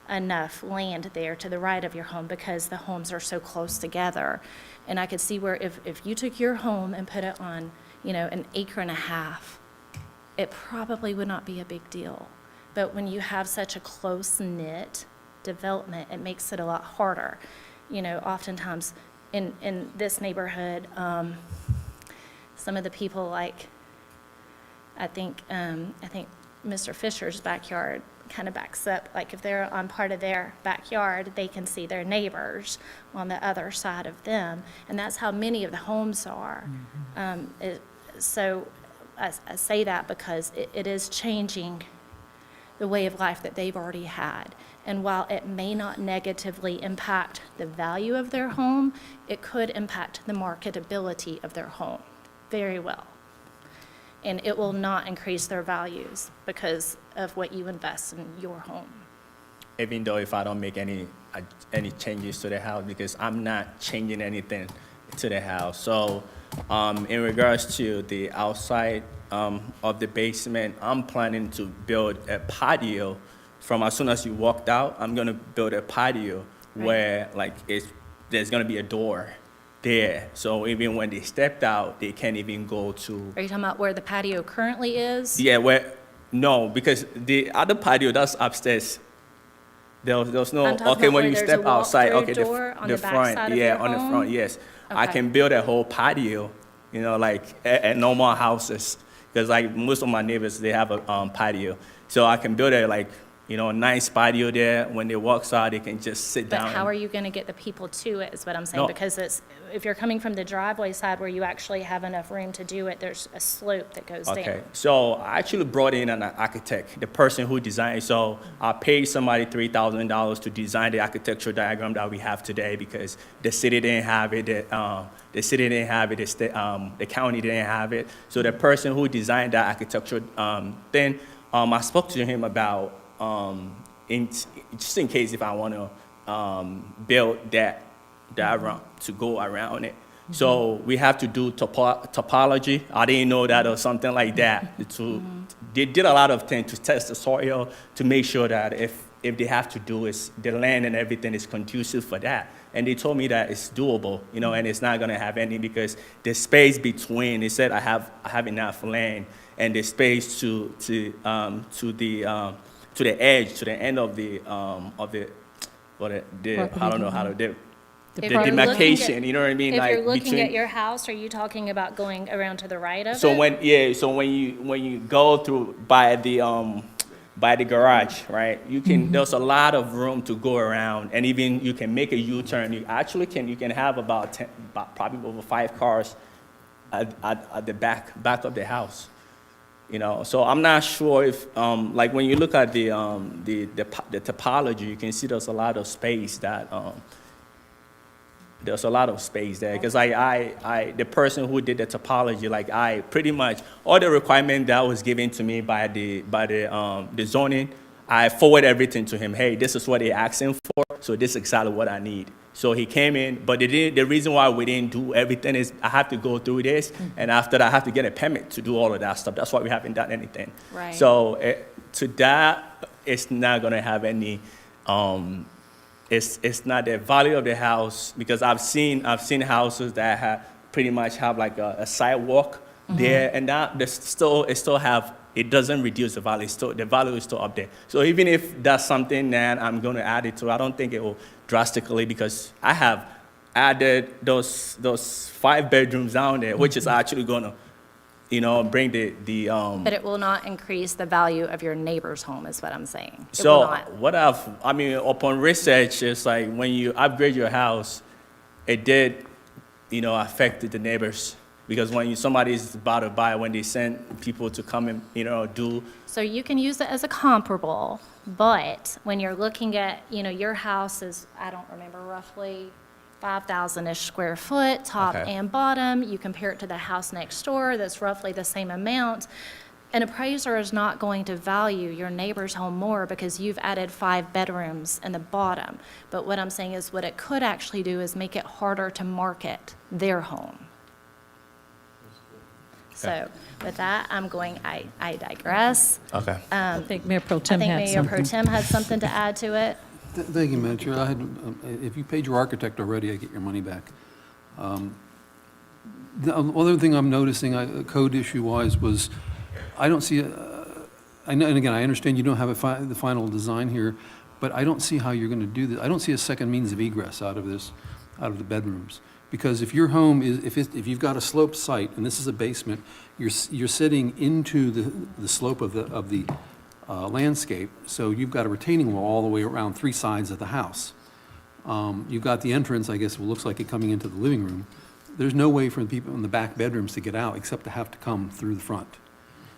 enough land there to the right of your home, because the homes are so close together. And I could see where if you took your home and put it on, an acre and a half, it probably would not be a big deal. But when you have such a close-knit development, it makes it a lot harder. Oftentimes in this neighborhood, some of the people, like, I think Mr. Fisher's backyard kind of backs up. Like, if they're on part of their backyard, they can see their neighbors on the other side of them, and that's how many of the homes are. So I say that because it is changing the way of life that they've already had. And while it may not negatively impact the value of their home, it could impact the marketability of their home very well. And it will not increase their values because of what you invest in your home. Even though if I don't make any changes to the house, because I'm not changing anything to the house. So in regards to the outside of the basement, I'm planning to build a patio from as soon as you walked out, I'm gonna build a patio where like there's gonna be a door there. So even when they stepped out, they can't even go to. Are you talking about where the patio currently is? Yeah, no, because the other patio, that's upstairs. There's no, I'm talking okay, about when where you there's step a outside, walk-through okay, door on the the back front, side of yeah, your on the home? front, yes. I Okay. can build a whole patio, you know, like at normal houses, because like most of my neighbors, they have a patio. So I can build a like, you know, a nice patio there. When they walk outside, they can just sit But down. how are you going to get the people to it, is what I'm saying? No. Because if you're coming from the driveway side where you actually have enough room to do it, there's a slope that goes down. Okay, so I actually brought in an architect, the person who designed, so I paid somebody $3,000 to design the architectural diagram that we have today because the city didn't have it, the city didn't have it, the county didn't have it. So the person who designed that architectural thing, I spoke to him about, just in case if I want to build that diagram to go around it. So we have to do topology. I didn't know that or something like that. They did a lot of things to test the soil to make sure that if they have to do is the land and everything is conducive for that. And they told me that it's doable, you know, and it's not gonna have any because the space between. They said I have enough land and the space to the edge, to the end of the I don't know how to do. The If you're looking demarcation, at- you know what I mean? If Like you're looking between, at your house, are you talking about going around to the right of so it? when you go through by the garage, right? You can there's a lot of room to go around, and even you can make a U-turn. You actually can have about probably over 5 cars at the back of the house. You know, so I'm not sure if like when you look at the topology, you can see there's a lot of space that. There's a lot of space there because the person who did the topology, like I pretty much all the requirement that was given to me by the zoning, I forward everything to him. Hey, this is what they're asking for, so this is exactly what I need. So he came in, but the reason why we didn't do everything is I have to go through this, and after that I have to get a permit to do all of that stuff. That's why we haven't done anything. Right. So to that, it's not gonna have any. It's not the value of the house because I've seen houses that have pretty much have like a sidewalk there, and that it still have. It doesn't reduce the value. The value is still up there. So even if that's something that I'm going to add it to, I don't think it will drastically because I have added those 5 bedrooms down there, which is actually going to, you know, bring the. But it will not increase the value of your neighbor's home, is what I'm saying. It So will not. upon research, it's like when you upgrade your house, it did, you know, affect the neighbors. Because when somebody's about to buy, when they send people to come and, you know, do. So you can use it as a comparable, but when you're looking at, you know, your house is, I don't remember, roughly 5,000-ish square foot, top Okay. and bottom. You compare it to the house next door, that's roughly the same amount. An appraiser is not going to value your neighbor's home more because you've added 5 bedrooms in the bottom. But what I'm saying is what it could actually do is make it harder to market their home. So with that, I digress. Okay. I think Mayor Pro Tem I think had Mayor Pro something. Tem had something to add to it. Thank you, Madam Chair. If you paid your architect already, I get your money back. The other thing I'm noticing, code issue-wise, was I don't see, and again, I understand you don't have the final design here, but I don't see how you're going to do this. I don't see a second means of egress out of the bedrooms. Because if your home is, if you've got a sloped site, and this is a basement, you're sitting into the slope of the landscape, so you've got a retaining wall all the way around 3 sides of the house. You've got the entrance, I guess, it looks like it coming into the living room. There's no way for the people in the back bedrooms to get out except to have to come through the front.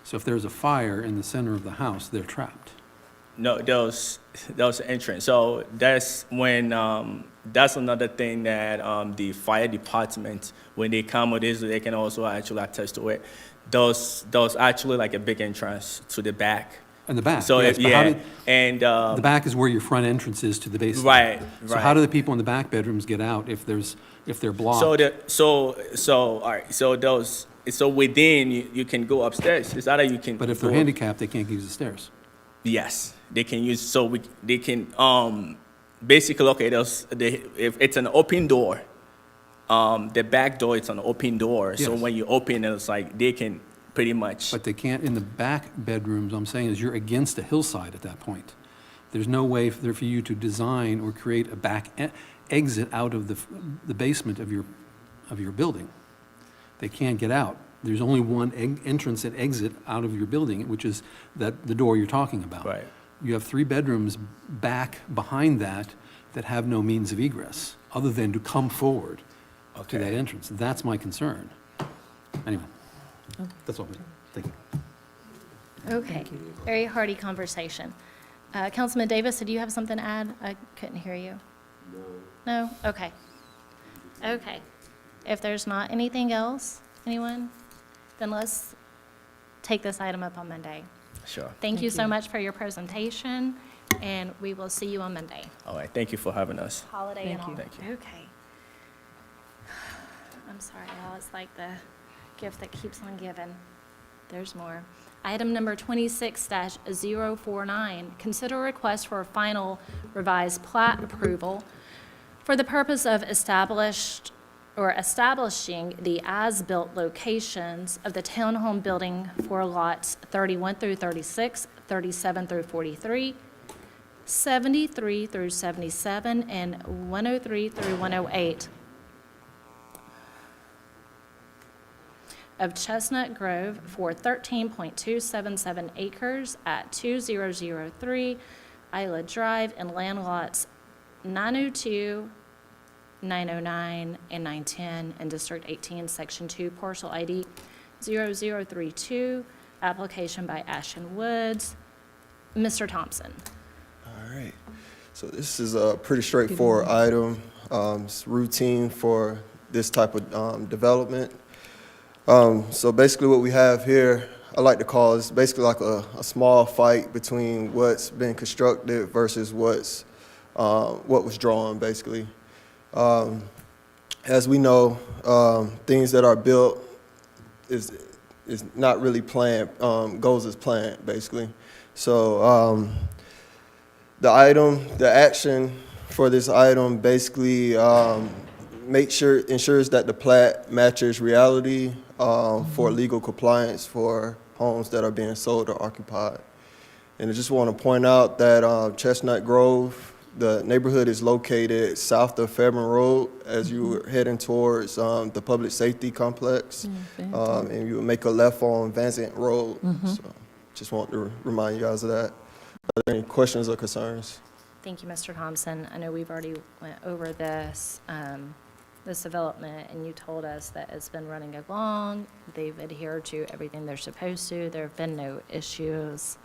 So if there's a fire in the center of the house, they're trapped. No, those entrance. So that's when that's another thing that the fire department, when they come with this, they can also actually attest to it. Those actually like a big entrance to the back. In the back. So yes, but how and the back is where your front entrance is to the basement. Right. So how do the people in the back bedrooms get out if they're blocked? So all right. So within you can go upstairs. It's either you can. But if they're handicapped, they can't use the stairs. Yes. they can use, so they can, basically, okay, if it's an open door, the back door, it's an open door. So Yes. when you open it, it's like they can pretty much. But they can't, in the back bedrooms, I'm saying, is you're against a hillside at that point. There's no way for you to design or create a back exit out of the basement of your building. They can't get out. There's only one entrance and exit out of your building, which is the door you're talking about. Right. You have 3 bedrooms back behind that have no means of egress, other than to come forward to that entrance. That's my concern. Anyway, that's all. Thank you. Okay, very hearty conversation. Councilman Davis, did you have something to add? I couldn't hear you. No? Okay. Okay. If there's not anything else, anyone, then let's take this item up on Monday. Sure. Thank you so much for your presentation, and we will see you on Monday. All right, thank you for having us. Holiday and all. Thank you. Okay. I'm sorry, y'all, it's like the gift that keeps on giving. There's more. Item number 26-049, consider request for a final revised plat approval for the purpose of establishing the as-built locations of the townhome building for lots 31 through 36, 37 through 43, 73 through 77, and 103 through 108 of Chestnut Grove for 13.277 acres at 2003 Isla Drive and land lots 902, 909, and 910 in District 18, Section 2, Parcel ID 0032, application by Ashton Woods. Mr. Thompson. All right. So this is a pretty straightforward item. It's routine for this type of development. So basically what we have here, I like to call is basically like a small fight between what's been constructed versus what was drawn, basically. As we know, things that are built is not really planned, goes as planned, basically. So the action for this item basically ensures that the plat matches reality for legal compliance for homes that are being sold or occupied. And I just want to point out that Chestnut Grove, the neighborhood is located south of Fairburn Road as you were heading towards the public safety complex. And you would make a left on Vincent Road. So just want to remind you guys of that. Are there any questions or concerns? Thank you, Mr. Thompson. I know we've already went over this, this development, and you told us that it's been running along. They've adhered to everything they're supposed to. There have been no issues.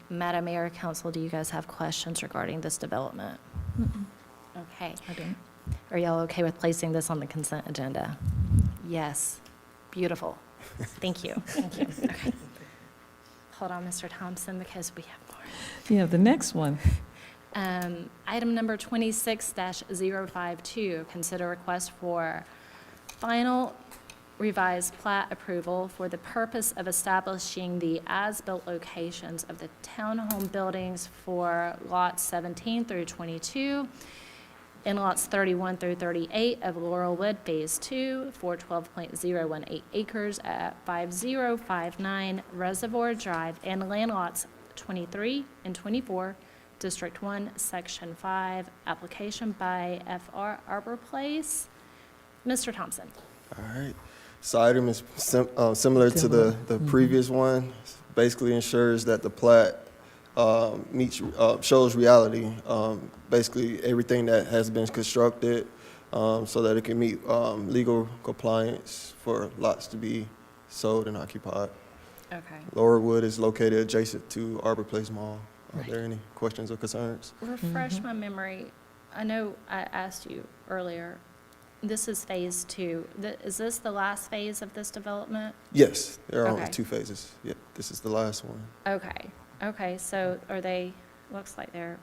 Madam Mayor, Council, do you guys have questions regarding this development? Okay. I don't. Are y'all okay with placing this on the consent agenda? Yes. Beautiful. Thank you. Thank you. Okay. Hold on, Mr. Thompson, because we have more. Yeah, the next one. Item number 26-052, consider request for final revised plat approval for the purpose of establishing the as-built locations of the townhome buildings for lots 17 through 22 and lots 31 through 38 of Laurelwood Phase 2 for 12.018 acres at 5059 Reservoir Drive and land lots 23 and 24, District 1, Section 5, application by FR Arbor Place. Mr. Thompson. All right. This item is similar to the previous one. Basically ensures that the plat shows reality, basically everything that has been constructed so that it can meet legal compliance for lots to be sold and occupied. Okay. Laurelwood is located adjacent to Arbor Place Mall. Are there any questions or concerns? Refresh my memory. I know I asked you earlier, this is phase 2. Is this the last phase of this development? Yes, there are only Okay. 2 phases. Yep, this is the last one. Okay. Okay, so are they, looks like they're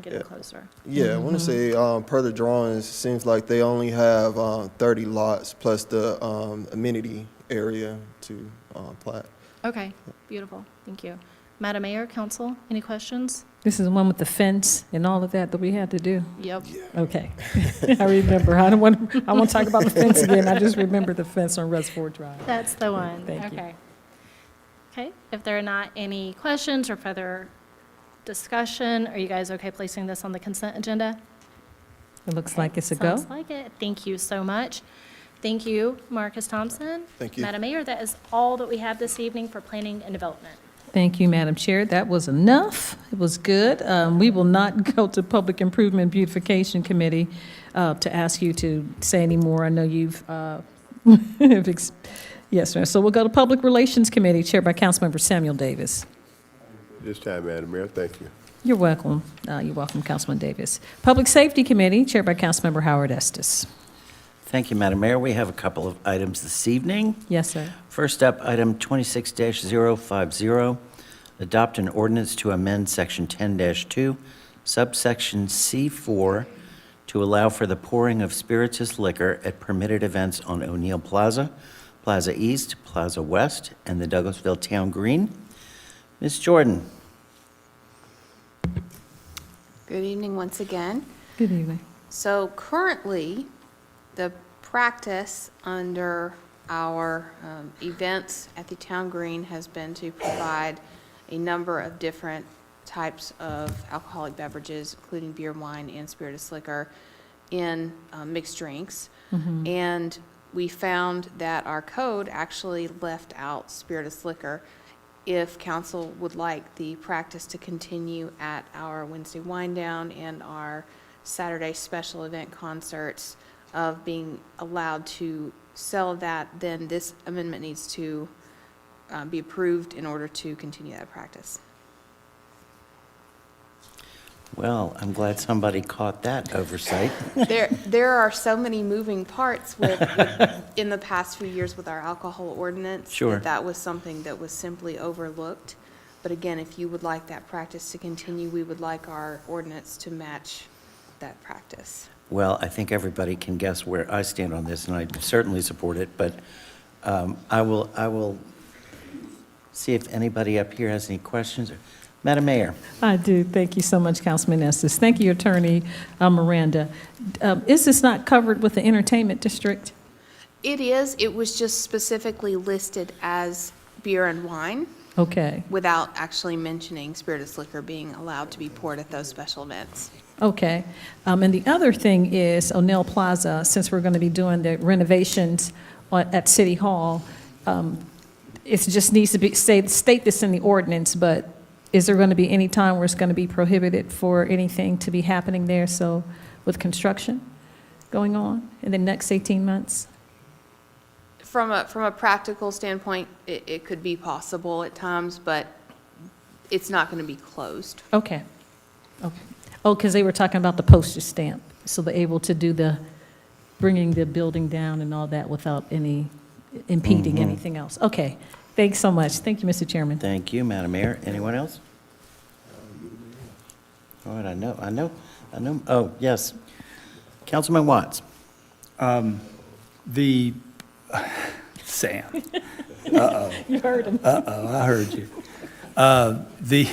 getting Yeah. closer. Yeah, I want to say, per the drawings, it seems like they only have 30 lots plus the amenity area to plat. Okay, beautiful. Thank you. Madam Mayor, Council, any questions? This is the one with the fence and all of that we had to do? Yep. Okay. I remember. I won't talk about the fence again. I just remember the fence on Reservoir Drive. That's the one. Thank you. Okay. Okay, if there are not any questions or further discussion, are you guys okay placing this on the consent agenda? It looks like it's a go. Sounds like it. Thank you so much. Thank you, Marcus Thompson. Thank you. Madam Mayor, that is all that we have this evening for planning and development. Thank you, Madam Chair. That was enough. It was good. We will not go to Public Improvement Beautification Committee to ask you to say any more. I know you've, yes, sir. So we'll go to Public Relations Committee, chaired by Councilmember Samuel Davis. This time, Madam Mayor, thank you. You're welcome. You're welcome, Councilman Davis. Public Safety Committee, chaired by Councilmember Howard Estes. Thank you, Madam Mayor. We have a couple of items this evening. Yes, sir. First up, item 26-050, adopt an ordinance to amend Section 10-2, subsection C4, to allow for the pouring of spirituous liquor at permitted events on O'Neill Plaza, Plaza East, Plaza West, and the Douglasville Town Green. Ms. Jordan. Good evening once again. Good evening. So currently, the practice under our events at the Town Green has been to provide a number of different types of alcoholic beverages, including beer, wine, and spirituous liquor, in mixed drinks. And we found that our code actually left out spirituous liquor. If council would like the practice to continue at our Wednesday wind down and our Saturday special event concerts of being allowed to sell that, then this amendment needs to be approved in order to continue that practice. Well, I'm glad somebody caught that oversight. There are so many moving parts with in the past few years with our alcohol ordinance. Sure. That was something that was simply overlooked. But again, if you would like that practice to continue, we would like our ordinance to match that practice. Well, I think everybody can guess where I stand on this, and I certainly support it, but I will see if anybody up here has any questions. Madam Mayor. I do. Thank you so much, Councilman Estes. Thank you, Attorney Miranda. Is this not covered with the entertainment district? It is. It was just specifically listed as beer and wine. Okay. Without actually mentioning spirituous liquor being allowed to be poured at those special events. Okay. And the other thing is O'Neill Plaza, since we're going to be doing the renovations at City Hall, it just needs to be, state this in the ordinance, but is there going to be any time where it's going to be prohibited for anything to be happening there, so with construction going on in the next 18 months? From a practical standpoint, it could be possible at times, but it's not going to be closed. Okay. Okay. Oh, because they were talking about the postage stamp, so they're able to do the, bringing the building down and all that without any impeding anything else. Okay. Thanks so much. Thank you, Mr. Chairman. Thank you, Madam Mayor. Anyone else? All right, I know. Oh, yes. Councilman Watts. Sam. Uh-oh. You heard him. Uh-oh, I heard you. The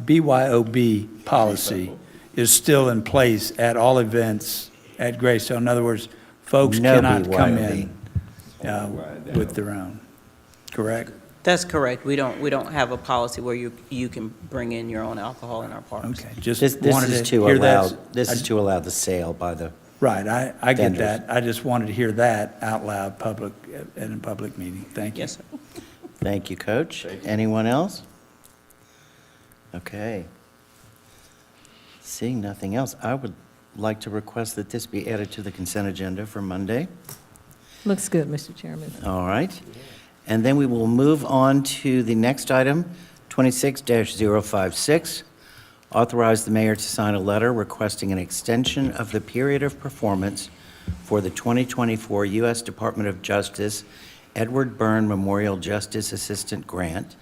BYOB policy is still in place at all events at Greystone. In other words, folks cannot come in with their own, correct? That's correct. We don't have a policy where you can bring in your own alcohol in our parks. Okay, just This wanted is to to hear allow, that. this is to allow the sale by the, Right, I get vendors. that. I just wanted to hear that out loud in a public meeting. Thank you. Yes, sir. thank you, Coach. Anyone else? Okay. Seeing nothing else, I would like to request that this be added to the consent agenda for Monday. Looks good, Mr. Chairman. All right. And then we will move on to the next item, 26-056. Authorize the mayor to sign a letter requesting an extension of the period of performance for the 2024 U.S. Department of Justice Edward Byrne Memorial Justice Assistant Grant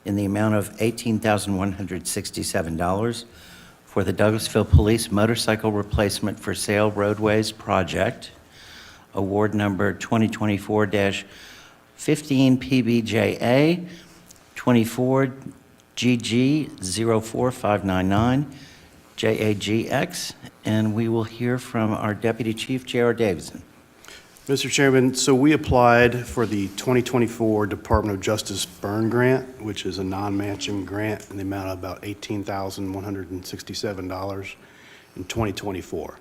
in the amount of $18,167 for the Douglasville Police Motorcycle Replacement for Sale Roadways Project. award number 2024-15 PBJA 24GG04599 JAGX, and we will hear from our Deputy Chief, J.R. Davison. Mr. Chairman, so we applied for the 2024 Department of Justice Burn Grant, which is a non-matching grant in the amount of about $18,167 in 2024.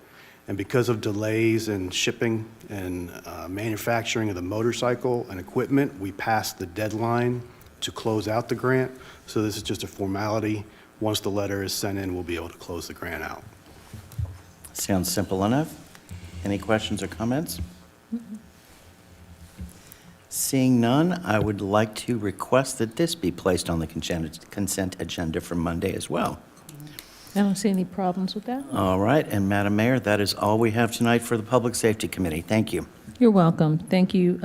And because of delays in shipping and manufacturing of the motorcycle and equipment, we passed the deadline to close out the grant. So this is just a formality. Once the letter is sent in, we'll be able to close the grant out. Sounds simple enough. Any questions or comments? Seeing none, I would like to request that this be placed on the consent agenda for Monday as well. I don't see any problems with that. All right, and Madam Mayor, that is all we have tonight for the Public Safety Committee. Thank you. You're welcome. Thank you.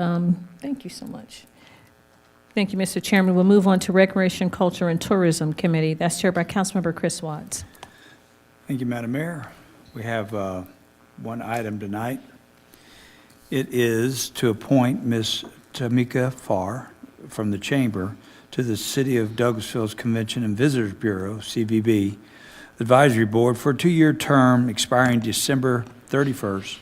Thank you so much. Thank you, Mr. Chairman. We'll move on to Recreation, Culture, and Tourism Committee. That's chaired by Councilmember Chris Watts. Thank you, Madam Mayor. We have one item tonight. It is to appoint Ms. Tamika Farr from the Chamber to the City of Douglasville's Convention and Visitors Bureau, CVB, Advisory Board for a 2-year term expiring December 31st,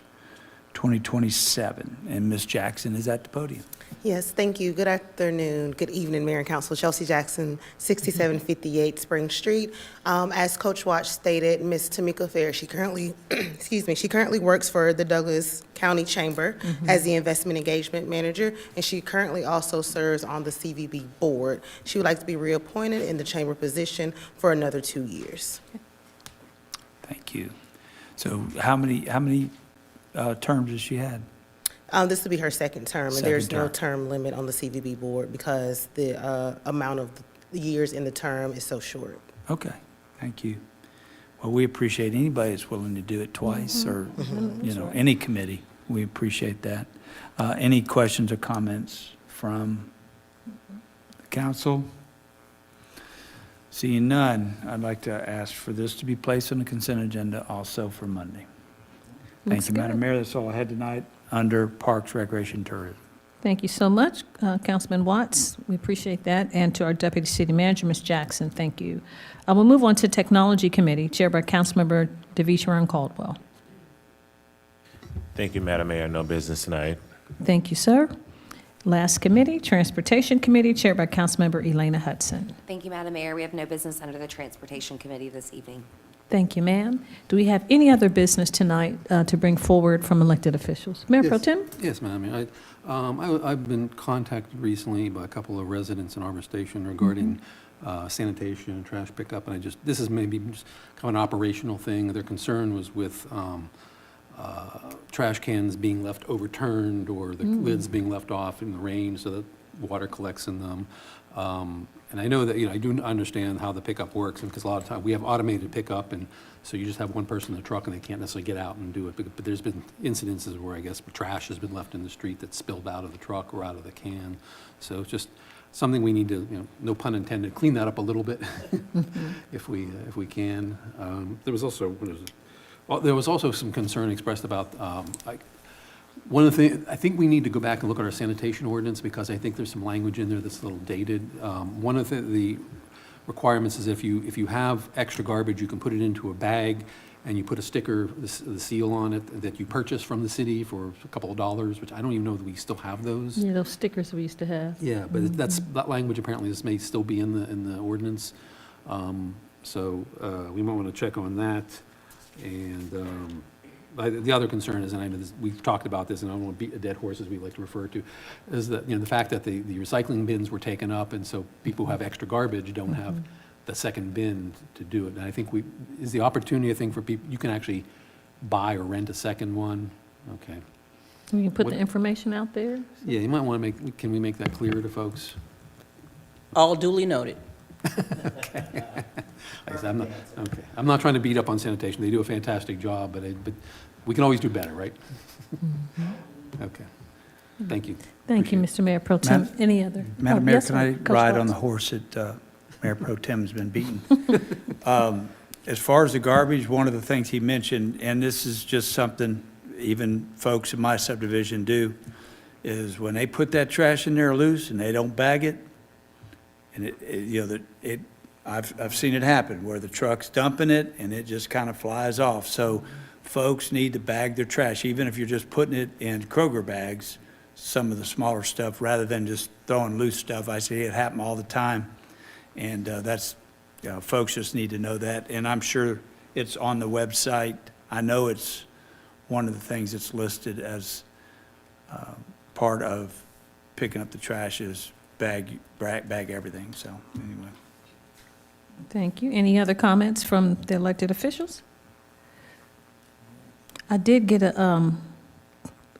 2027. And Ms. Jackson is at the podium. Yes, thank you. Good afternoon, good evening, Mayor and Council. Chelsea Jackson, 6758 Spring Street. As Coach Watch stated, Ms. Tamika Fair, she currently, she currently works for the Douglas County Chamber as the Investment Engagement Manager, and she currently also serves on the CVB Board. She would like to be reappointed in the Chamber position for another 2 years. Thank you. So how many terms has she had? This will be her second term, and there's no term limit on the CVB board because the amount of the years in the term is so short. Okay, thank you. Well, we appreciate anybody that's willing to do it twice or, any committee. We appreciate that. Any questions or comments from the council? Seeing none, I'd like to ask for this to be placed on the consent agenda also for Monday. Thank you, Madam Mayor. That's all I had tonight under Parks, Recreation, Tourism. Thank you so much, Councilman Watts. We appreciate that. And to our Deputy City Manager, Ms. Jackson, thank you. We'll move on to Technology Committee, chaired by Councilmember DeVitron Caldwell. Thank you, Madam Mayor. No business tonight. Thank you, sir. Last committee, Transportation Committee, chaired by Councilmember Elena Hudson. Thank you, Madam Mayor. We have no business under the Transportation Committee this evening. Thank you, ma'am. Do we have any other business tonight to bring forward from elected officials? Mayor Pro Tem? Yes, Madam. I've been contacted recently by a couple of residents in Arbor Station regarding sanitation and trash pickup, and this is maybe just kind of an operational thing. Their concern was with trash cans being left overturned or the lids being left off in the rain so that water collects in them. And I know that, I do understand how the pickup works, because a lot of times we have automated pickup, and so you just have one person in the truck and they can't necessarily get out and do it. But there's been incidences where I guess trash has been left in the street that's spilled out of the truck or out of the can. So it's just something we need to, no pun intended, clean that up a little bit if we can. There was also some concern expressed about one of the things, I think we need to go back and look at our sanitation ordinance, because I think there's some language in there that's a little dated. One of the requirements is if you have extra garbage, you can put it into a bag and you put a sticker, the seal on it that you purchase from the city for a couple of dollars, which I don't even know that we still have those. Yeah, those stickers we used to have. Yeah, but that language apparently this may still be in the ordinance. So we might want to check on that. And the other concern is, and I know we've talked about this, and I don't want to beat a dead horse, as we like to refer to, is that the fact that the recycling bins were taken up, and so people who have extra garbage don't have the second bin to do it. And I think is the opportunity, I think, for people, you can actually buy or rent a second one. Okay. We can put the information out there? Yeah, you might want to can we make that clear to folks? All duly noted. Okay. I'm not trying to beat up on sanitation. They do a fantastic job, but we can always do better, right? Okay. Thank you. Thank you, Mr. Mayor Pro Tem. Any other? Madam Mayor, yes, can I Coach ride Watts? on the horse that Mayor Pro Tem has been beaten? As far as the garbage, one of the things he mentioned, and this is just something, even folks in my subdivision do, is when they put that trash in there loose and they don't bag it, and I've seen it happen where the truck's dumping it and it just kind of flies off. So folks need to bag their trash, even if you're just putting it in Kroger bags, some of the smaller stuff, rather than just throwing loose stuff. I see it happen all the time. And folks just need to know that. And I'm sure it's on the website. I know it's one of the things that's listed as part of picking up the trash is bag everything. So anyway. Thank you. Any other comments from the elected officials? I did get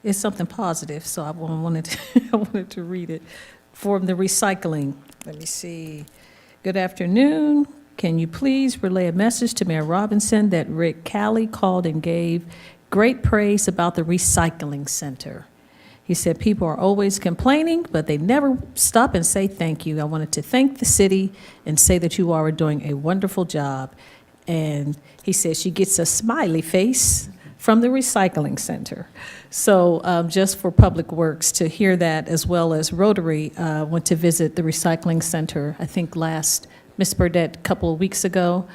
it's something positive, so I wanted to read it. From the recycling, let me see. Good afternoon. Can you please relay a message to Mayor Robinson that Rick Calley called and gave great praise about the recycling center? He said people are always complaining, but they never stop and say thank you. I wanted to thank the city and say that you are doing a wonderful job. And he said she gets a smiley face from the recycling center. So just for Public Works to hear that, as well as Rotary went to visit the recycling center, I think Ms. Burdette, a couple of weeks ago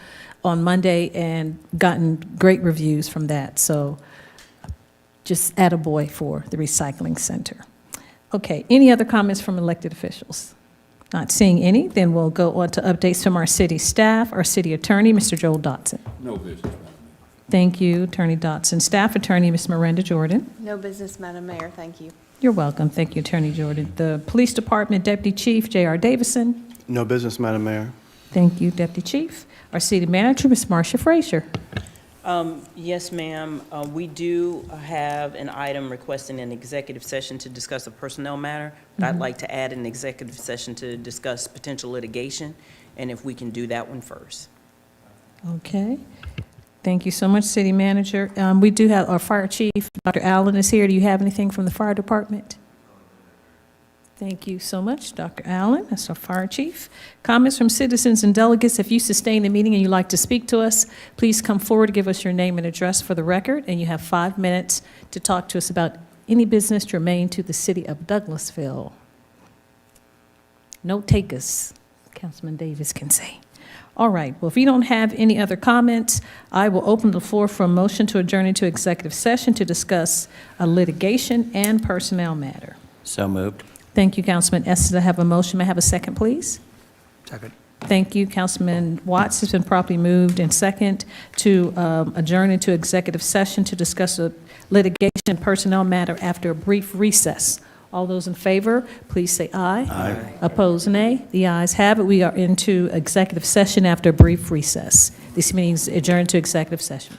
on Monday, and gotten great reviews from that. So just attaboy for the recycling center. Okay, any other comments from elected officials? Not seeing any, then we'll go on to updates from our city staff. Our city attorney, Mr. Joel Dotson. No business, Madam Mayor. Thank you, Attorney Dotson. Staff Attorney, Ms. Miranda Jordan. No business, Madam Mayor, thank you. You're welcome. Thank you, Attorney Jordan. The Police Department Deputy Chief, J.R. Davison. No business, Madam Mayor. Thank you, Deputy Chief. Our City Manager, Ms. Marcia Frazier. Yes, ma'am. We do have an item requesting an executive session to discuss a personnel matter, but I'd like to add an executive session to discuss potential litigation, and if we can do that one first. Okay. Thank you so much, City Manager. We do have our Fire Chief, Dr. Allen is here. Do you have anything from the Fire Department? Thank you so much, Dr. Allen. That's our Fire Chief. Comments from citizens and delegates. If you sustain the meeting and you'd like to speak to us, please come forward, give us your name and address for the record, and you have 5 minutes to talk to us about any business germane to the city of Douglasville. No takers, Councilman Davis can say. All right, well, if you don't have any other comments, I will open the floor for a motion to adjourn into executive session to discuss a litigation and personnel matter. So moved. Thank you, Councilman Estes. I have a motion. May I have a second, please? Second. Thank you, Councilman Watts. It's been properly moved and second to adjourn into executive session to discuss a litigation and personnel matter after a brief recess. All those in favor, please say aye. Aye. Opposed, nay. The ayes have it. We are into executive session after a brief recess. This means adjourn to executive session.